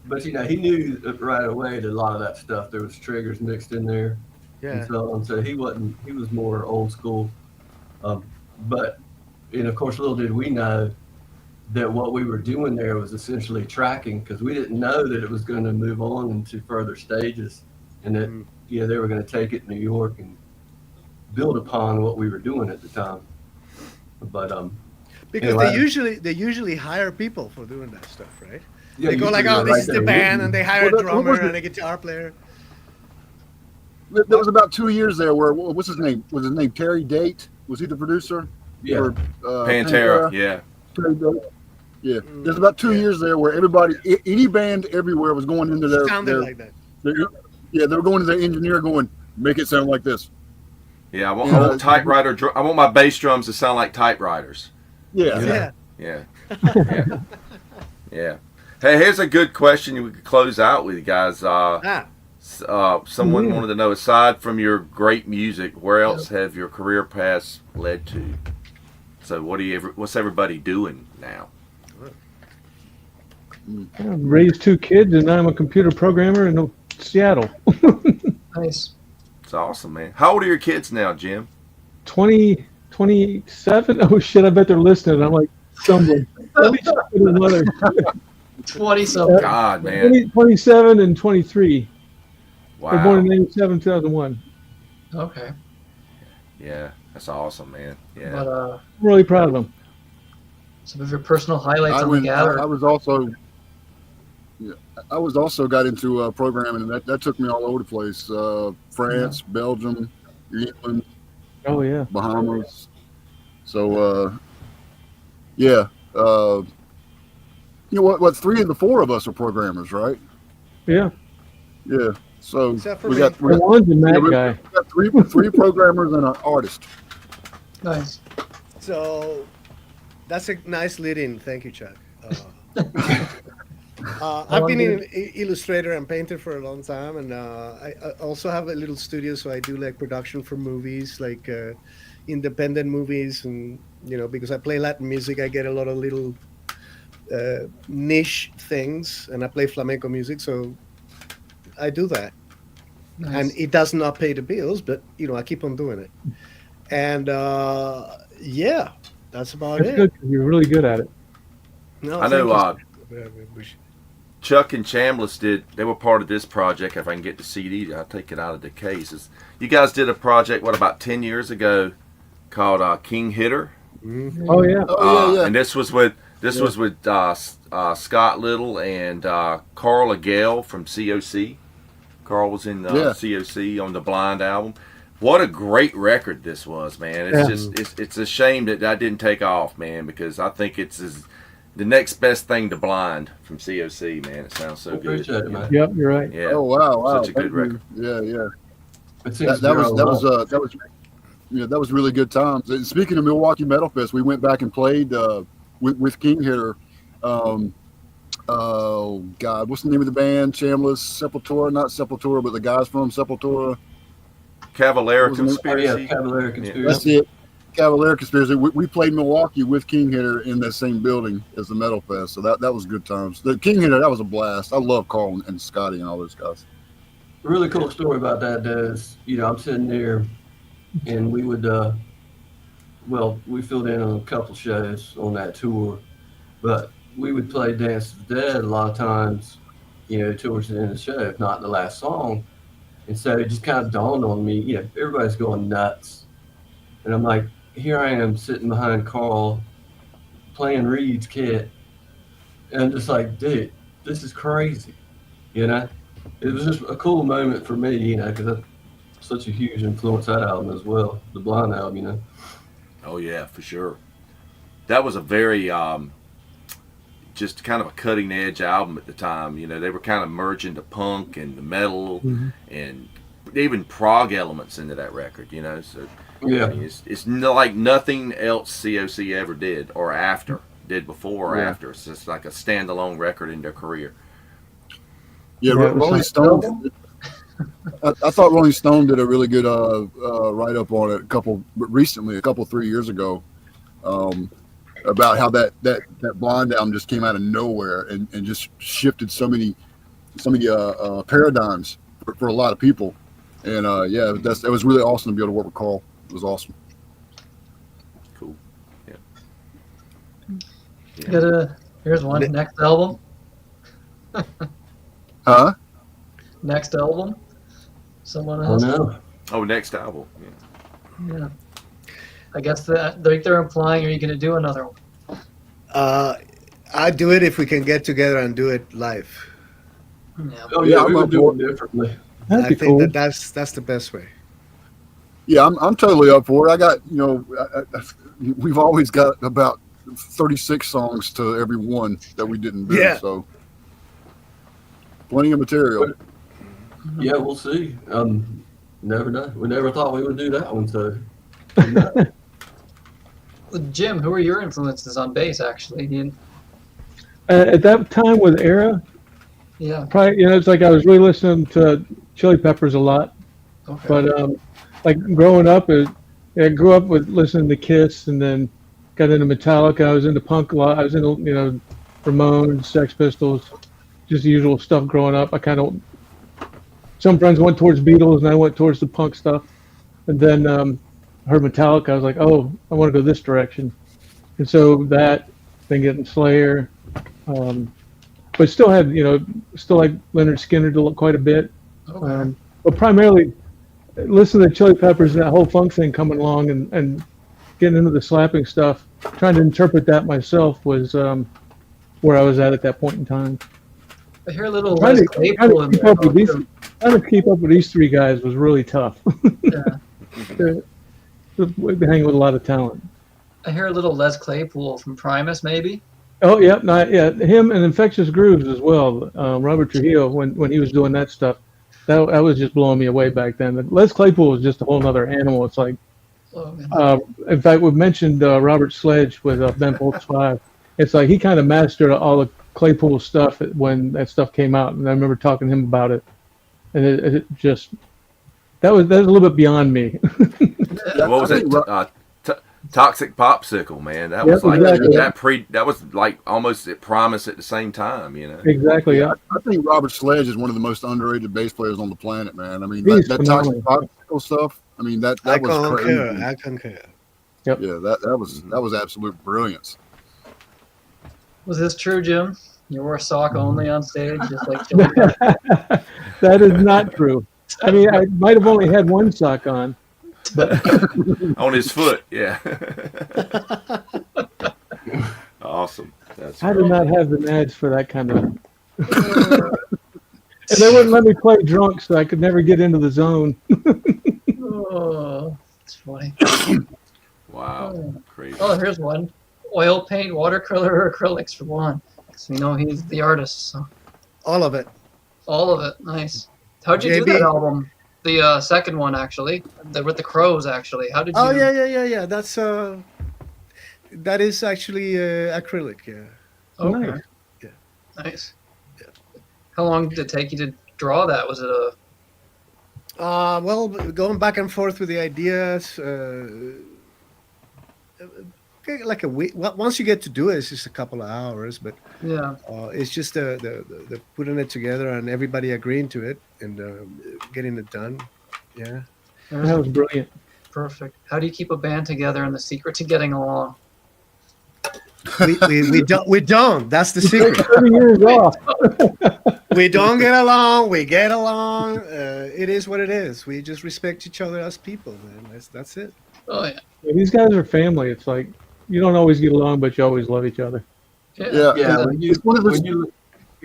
but he knew right away that a lot of that stuff, there was triggers mixed in there. Yeah. And so he was more old school. But, and of course, little did we know that what we were doing there was essentially tracking, because we didn't know that it was going to move on into further stages, and that they were going to take it to New York and build upon what we were doing at the time. But because anyway, they usually hire people for doing that stuff, right? Yeah, they go like, oh, this is the band, and they hire a drummer and a guitar player. There was about 2 years there where, what's his name? Was his name Terry Date? Was he the producer? Yeah. For, Pantera, yeah. Yeah. There's about 2 years there where everybody, any band everywhere was going into their. Sounded like that. They were going to their engineer going, make it sound like this. Yeah, I want typewriter. I want my bass drums to sound like typewriters. Yeah. Yeah. Hey, here's a good question we could close out with, you guys. Someone wanted to know, aside from your great music, where else have your career paths led to? So what's everybody doing now? I raised 2 kids, and I'm a computer programmer in Seattle. Nice. It's awesome, man. How old are your kids now, Jim? 27. Oh shit! I bet they're listening. I'm like, Someone. Let me check with his mother. 20 something. God, man. 27 and 23. They're born Wow. in 87, 2001. Okay. Yeah, that's awesome, man. Yeah. But I'm really proud of them. some of your personal highlights on the I gather. was also, yeah, I was also got into programming, and that took me all over the place. France, Belgium, England, Oh, yeah. Bahamas. So yeah, you know what? Three of the four of us are programmers, right? Yeah. Yeah. So Except for we me. got The one's a Mac we guy. got three programmers and an artist. Nice. So that's a nice lead-in. Thank you, Chuck. I've been an illustrator and painter for a long time, and I also have a little studio, so I do like production for movies, like independent movies, and because I play Latin music, I get a lot of little niche things, and I play flamenco music, so I do that. Nice. And it does not pay the bills, but I keep on doing it. And yeah, that's about That's it. good 'cause you're really good at it. No, I know thank you. Chuck and Chambliss they were part of this project. If I can get the CD, I'll take it out of the cases. You guys did a project, about 10 years ago called King Hitter? Oh, yeah. Oh yeah, yeah. And this was with Scott Little and Carl Agale from COC. Carl was in COC on the Blind album. What a great record this was, man! It's it's a shame that didn't take off, man, because I think it's the next best thing to Blind from COC, man. It sounds so good. Appreciate it, man. Yep, you're right. Yeah. Oh wow, Such a good record. Yeah, yeah. That That was really good times. And speaking of Milwaukee Metal Fest, we went back and played with King Hitter. Oh God, what's the name of the band? Chambliss, Sepultura, not Sepultura, but the guys from Sepultura. Cavalera Wasn't it? Conspiracy. Oh, yeah, Cavalera Conspiracy. That's it. Cavalier Conspiracy. We played Milwaukee with King Hitter in that same building as the Metal Fest, so that was good times. The King Hitter, that was a blast. I love Carl and Scotty and all those guys. A really cool story about that is, I'm sitting there, and we would, we filled in on a couple shows on that tour, but we would play Dance of the Dead a lot of times, towards the end of the show, if not the last song. And so it just kind of dawned on me, everybody's going nuts. And I'm like, here I am sitting behind Carl playing Reed's kit. And I'm just like, dude, this is crazy. It was just a cool moment for me, because that's such a huge influence, that album as well, the Blind album, Oh yeah, for sure. That was a very just kind of a cutting edge album at the time. They were kind of merging the punk and the metal and even prog elements into that record. So Yeah. I mean, it's like nothing else COC ever did did before or after. It's just like a standalone record in their career. Yeah, Rolling Stone. I thought Rolling Stone did a really good write up on it a couple 3 years ago, about how that Blind album just came out of nowhere and just shifted so many paradigms for a lot of people. And it was really awesome to be able to work with Carl. It was awesome. Cool. Here's one. Next album. Huh? Next album. Someone Oh, else. no. Oh, next album. Yeah. I guess they're implying, are you going to do another one? I'd do it if we can get together and do it live. Yeah. Oh, yeah, Yeah, we I'm would up do for it differently. That'd I be think cool. that's the best way. Yeah, I'm totally up for it. I got we've always got about 36 songs to every one that we didn't do. Yeah. So plenty of material. Yeah, we'll see. Never know. We never thought we would do that one, so. Jim, who are your influences on bass, actually? At that time with Era, Yeah. probably, it's like I was really listening to Chili Peppers a lot. Okay. But like growing up, I grew up with listening to Kiss, and then got into Metallica. I was into punk a lot. I was into Ramones, Sex Pistols, just the usual stuff growing up. Some friends went towards Beatles, and I went towards the punk stuff. And then heard Metallica. I was like, oh, I want to go this direction. And so that been getting Slayer, but still had still like Leonard Skinner quite a bit. Okay. But primarily listen to the Chili Peppers and that whole funk thing coming along and getting into the slapping stuff. Trying to interpret that myself was where I was at that point in time. I hear a little Les Claypool in there. Trying to keep up with these three guys was really tough. Yeah. We've been hanging with a lot of talent. I hear a little Les Claypool from Primus, maybe. Oh, yeah, him and Infectious Grooves as well. Robert Trujillo, when he was doing that stuff, that was just blowing me away back then. But Les Claypool was just a whole other animal. It's like, in fact, we've mentioned Robert Sledge with Ben Folds 5. It's like he kind of mastered all the Claypool stuff when that stuff came out, and I remember talking to him about it, and it just that was a little bit beyond me. What was it? Toxic Popsicle, man. That was like exactly. That was like almost at Primus at the same time, Exactly. Yeah. I think Robert Sledge is one of the most underrated bass players on the planet, man. I mean, that Toxic Popsicle stuff. I mean, that was crazy. I concur. Yep. Yeah, that was absolute brilliance. Was this true, Jim? You wore a sock only on stage, just like That is not true. I mean, I might have only had one sock on. But on his foot, yeah. Awesome. I did not have the nads for that kind of. And they wouldn't let me play drunk, so I could never get into the zone. Oh, that's funny. Wow, crazy. Oh, here's one: oil paint, watercolor, or acrylics for one. So he's the artist. So. All of it. All of it. Nice. How'd you do that album? The second one, actually, with the crows. Actually, how did you? Oh yeah. That's that is actually acrylic. Yeah. Okay. Nice. Yeah. Nice. Yeah. How long did it take you to draw that? Was it a? Well, going back and forth with the ideas, like a week. Well, once you get to do it, it's just a couple of hours. But yeah, it's just the putting it together and everybody agreeing to it and getting it done. Yeah, that was brilliant. Perfect. How do you keep a band together and the secret to getting along? We don't. That's the secret. 30 years off. We don't get along. We get along. It is what it is. We just respect each other as people, man. That's it. Oh yeah. These guys are family. It's like you don't always get along, but you always love each other. Yeah. When you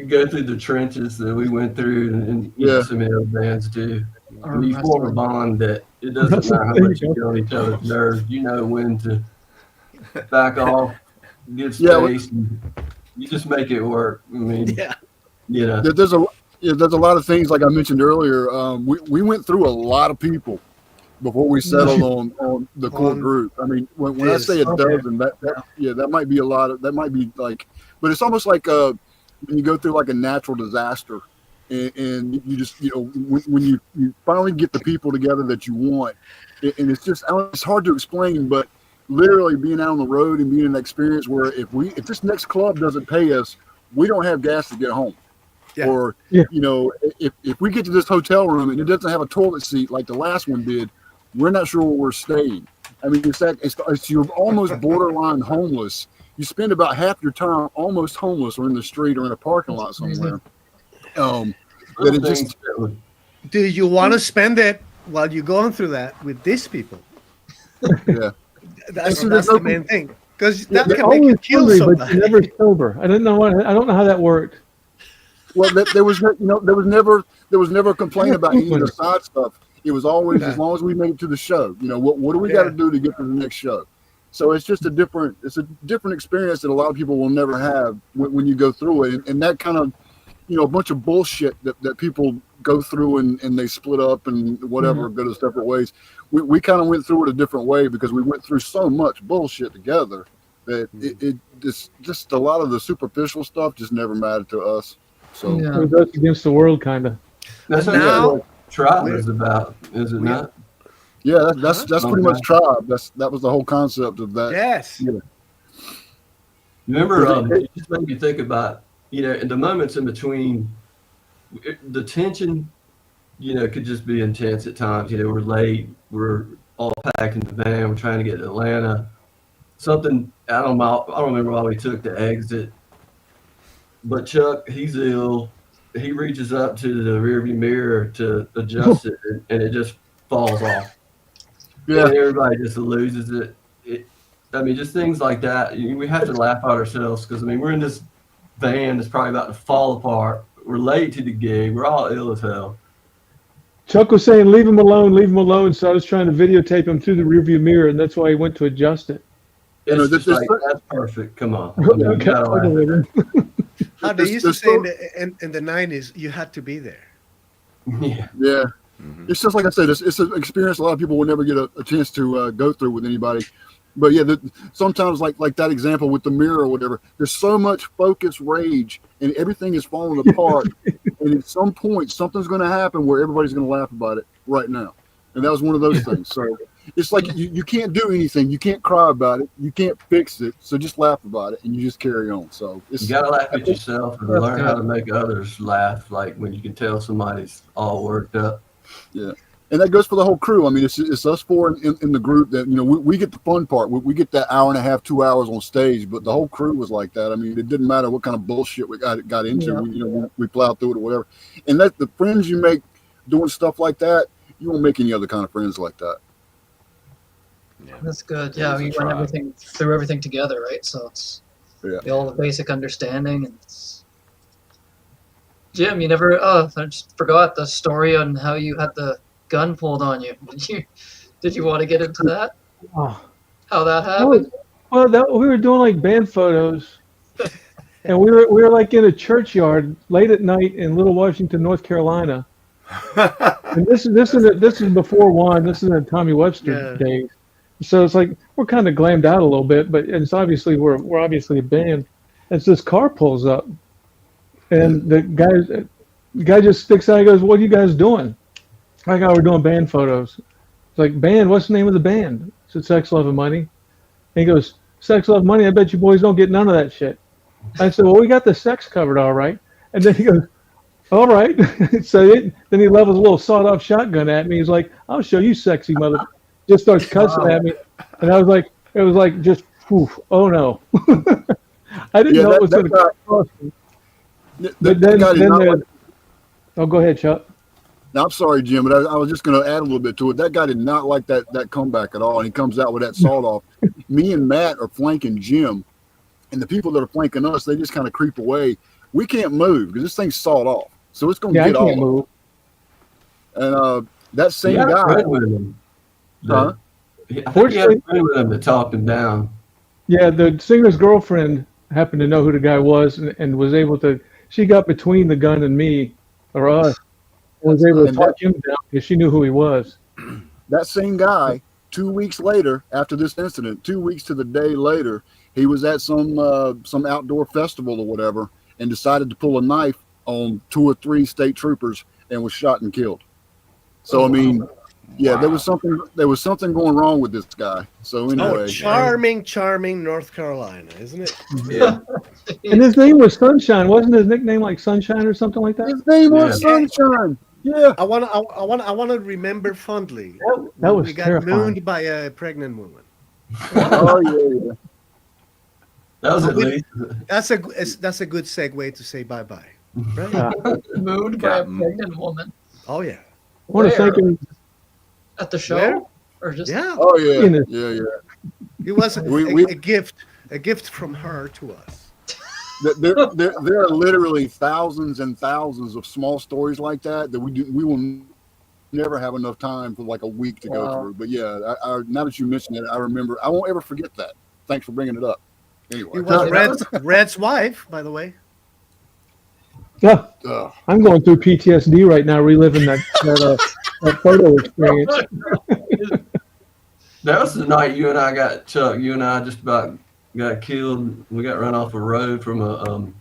go through the trenches that we went through, and so many other bands do, when you form a bond that it doesn't matter how much you get on each other's nerves. You know when to back off, get space. And you just make it work. I mean, there's a lot of things like I mentioned earlier. We went through a lot of people before we settled on the core group. I mean, when I say a dozen, that might be a lot of, that might be like, but it's almost like when you go through like a natural disaster and you just, when you finally get the people together that you want, and it's just, it's hard to explain, but literally being out on the road and being in an experience where if this next club doesn't pay us, we don't have gas to get home. Yeah. Or, if we get to this hotel room and it doesn't have a toilet seat like the last one did, we're not sure where we're staying. I mean, you're almost borderline homeless. You spend about half your time almost homeless or in the street or in a parking lot somewhere. Do you want to spend it while you're going through that with these people? Yeah. That's the main thing. Because that can make you you kill hungry, somebody. but you're never sober. I don't know how that worked. Well, there was never a complaint about any of the side stuff. It was always as long as we made it to the show. What do we got to do to get to the next show? So it's just a different experience that a lot of people will never have when you go through it, and that kind of a bunch of bullshit that people go through and they split up and whatever, go to separate ways. We kind of went through it a different way because we went through so much bullshit together that it just a lot of the superficial stuff just never mattered to us. So it was us against the world, kind of. That's what Tribe is about, is it not? Yeah, that's pretty much Tribe. That was the whole concept of that. Yes. Yeah. Remember, it just made me think about in the moments in between, the tension, could just be intense at times. We're late, we're all packed in the van, we're trying to get to Atlanta. something, I don't remember why we took the exit, but Chuck, he's ill. He reaches up to the rearview mirror to adjust it, and it just falls off. Yeah. And everybody just loses it. I mean, just things like that. We have to laugh at ourselves because, I mean, we're in this van that's probably about to fall apart. We're late to the gig. We're all ill as hell. Chuck was saying, leave him alone, leave him alone. So I was trying to videotape him through the rearview mirror, and that's why he went to adjust it. It's just like, that's perfect. Come on. I mean, you gotta laugh at that. How they used to say in the 90s, you had to be there. Yeah. Yeah. It's just like I said, it's an experience a lot of people will never get a chance to go through with anybody. But yeah, sometimes like that example with the mirror or whatever, there's so much focus, rage, and everything is falling apart. And at some point, something's going to happen where everybody's going to laugh about it right now. And that was one of those things. So it's like you can't do anything. You can't cry about it. You can't fix it. So just laugh about it and you just carry on. So you got to laugh at yourself and learn how to make others laugh, like when you can tell somebody's all worked up. Yeah. And that goes for the whole crew. I mean, it's us four in the group that, we get the fun part. We get that hour and a half, 2 hours on stage, but the whole crew was like that. I mean, it didn't matter what kind of bullshit we got into. Yeah. We plowed through it or whatever. And that the friends you make doing stuff like that, you won't make any other kind of friends like that. Yeah. That's good. Yeah, we run everything through everything together, right? So it's all the basic understanding. And Jim, you never. I just forgot the story on how you had the gun pulled on you. Did you want to get into that? Oh. How that happened? Well, we were doing like band photos, and we were like in a churchyard late at night in Little Washington, North Carolina. And this is before Juan. This is in Tommy Webster days. So it's like we're kind of glammed out a little bit, but it's obviously we're obviously a band. And so this car pulls up, and the guy just sticks out and goes, "What are you guys doing?" I thought we're doing band photos. It's like, band, what's the name of the band? I said, Sex, Love, and Money. And he goes, Sex, Love, Money? I bet you boys don't get none of that shit. I said, well, we got the sex covered all right. And then he goes, all right. So then he levels a little sawed-off shotgun at me. He's like, I'll show you, sexy mother. Just starts cussing at me. And I was like, it was like just, poof, oh no. I didn't know it was going to cost me. But then oh, go ahead, Chuck. Now, I'm sorry, Jim, but I was just going to add a little bit to it. That guy did not like that comeback at all, and he comes out with that sawed off. Me and Matt are flanking Jim, and the people that are flanking us, they just kind of creep away. We can't move because this thing's sawed off, so it's going to get off. I can't move. And that same guy. With him. I think he had a friend with him that talked him down. Yeah, the singer's girlfriend happened to know who the guy was and was able to. She got between the gun and me, or us. Was able to talk him down because she knew who he was. That same guy, 2 weeks later, after this incident, 2 weeks to the day later, he was at some outdoor festival or whatever, and decided to pull a knife on 2 or 3 state troopers and was shot and killed. So I mean, yeah, there was something going wrong with this guy. So anyway, charming North Carolina, isn't it? Yeah. And his name was Sunshine, wasn't his nickname like Sunshine or something like that? His name was Sunshine. Yeah, I want to remember fondly. That was we got terrifying. mooned by a pregnant woman. Oh yeah. That was at least. That's a good segue to say bye bye. Right? Mooned by a pregnant woman. Oh yeah. I want to thank him at the show. Where? Or just Oh yeah. Yeah. It was a gift from her to us. There are literally thousands and thousands of small stories like that we will never have enough time for like a week to go through. But yeah, now that you mentioned it, I remember. I won't ever forget that. Thanks for bringing it up. Anyway, it was Red's wife, by the way. Yeah, I'm going through PTSD right now, reliving that photo experience. That was the night you and I just about got killed. We got run off a road from a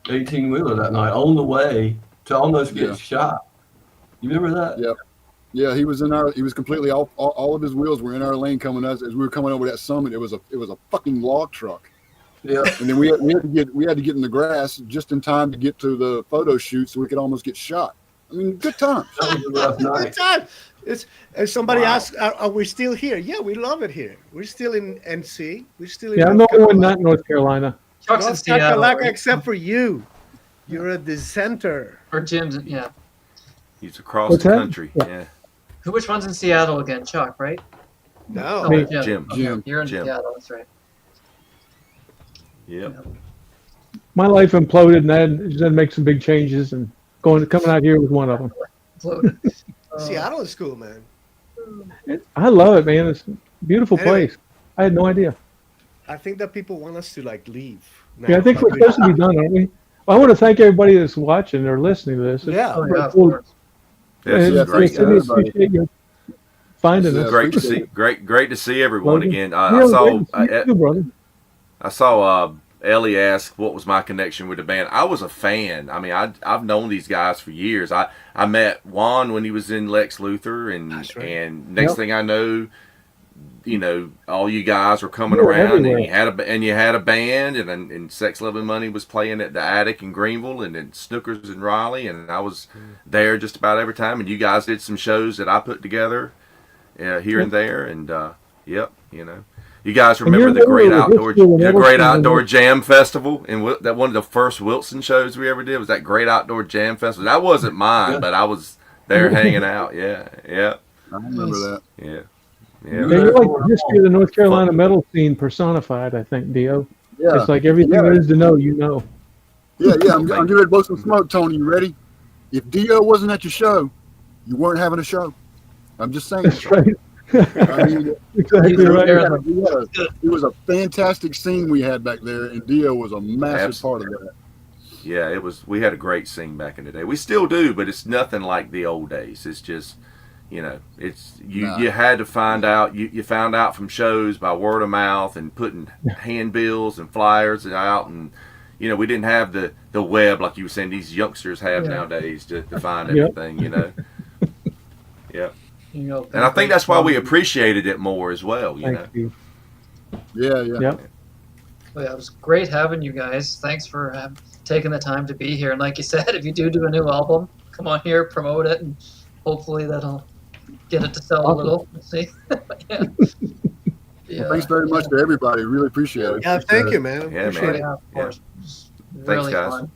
18-wheeler that night on the way to almost get shot. You remember that? Yep. Yeah, he was completely off. All of his wheels were in our lane coming as we were coming over that summit. It was a fucking log truck. Yeah. And then we had to get in the grass just in time to get to the photo shoot so we could almost get shot. I mean, good times. That was a rough Good night. time. It's and somebody Wow. asked, are we still here? Yeah, we love it here. We're still in NC. We're still in Yeah, I'm North the only one Carolina. not in North Carolina. Chuck's in North Seattle. Carolina, Right? except for you. You're a dissenter. Or Jim's. Yeah. He's across What's the that? country. Yeah. Yeah. Which one's in Seattle again? Chuck, right? No. Oh, Me. Jim. Okay, Jim. You're in Jim. Seattle. That's right. Yep. My life imploded, and I had to make some big changes, and coming out here was one of them. Floated. Seattle is cool, man. I love it, man. It's a beautiful Anyway. place. I had no idea. I think that people want us to like leave. Now. Yeah, I think we're supposed to be done, aren't we? Well, I want to thank everybody that's watching or listening to this. It's Yeah. Oh, yeah, of cool. course. This And is great, Sidney, guys. appreciate you finding Yeah, us. Great to see. Great to see everyone Logan. again. Yeah, I saw. great to see you too, brother. I saw Ellie ask what was my connection with the band. I was a fan. I mean, I've known these guys for years. I met Juan when he was in Lex Luthor, and That's right. and next Yep. thing I know, all you guys were coming You were around, everywhere. and you had a band, and Sex Loving Money was playing at the Attic in Greenville, and then Snookers in Raleigh, and I was there just about every time. And you guys did some shows that I put together here and there, and yep, You guys And remember you're the great literally outdoor, history of the everything great in outdoor it. jam festival, and that one of the first Wilson shows we ever did was that great outdoor jam festival. That wasn't mine, but I was there hanging out. Yeah, I remember that. yeah. Yeah, you're like the history of the North Carolina metal scene personified, I think, Dio. Yeah. It's like everything Yeah. there is to know, you know. Yeah. I'm getting ready to blow some smoke, Tony. You ready? If Dio wasn't at your show, you weren't having a show. I'm just saying. That's right. I mean, Exactly right. it was a fantastic scene we had back there, and Dio was a massive part of that. Yeah, it was. We had a great scene back in the day. We still do, but it's nothing like the old days. It's just, it's you had to find out. You found out from shows by word of mouth and putting handbills and flyers out, and we didn't have the web like you were saying these youngsters have nowadays to find everything. Yeah. And I think that's why we appreciated it more as well. Thank you. Yeah. Yep. Well, yeah, it was great having you guys. Thanks for taking the time to be here. And like you said, if you do a new album, come on here, promote it, and hopefully that'll get it to sell a little. We'll see. Yeah. Well, thanks very much to everybody. Really appreciate it. Yeah, thank you, man. Yeah, Appreciate man. it. Yeah, of course. It's Thanks, really guys. fun.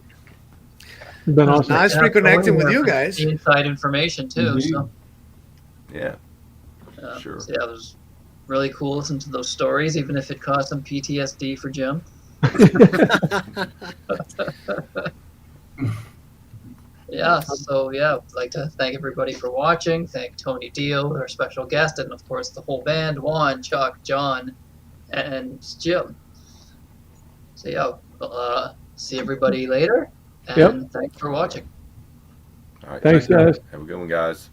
It's been awesome. Nice Yeah, reconnecting going with there you for guys. the inside information too. Indeed. So Yeah. Sure. so yeah, it was really cool listening to those stories, even if it caused some PTSD for Jim. Yeah, so yeah, I'd like to thank everybody for watching. Thank Tony Dio, our special guest, and of course the whole band, Juan, Chuck, John, and Jim. So yeah, see everybody later, and Yep. thanks for watching. All right. Thanks, guys. Have a good one, guys.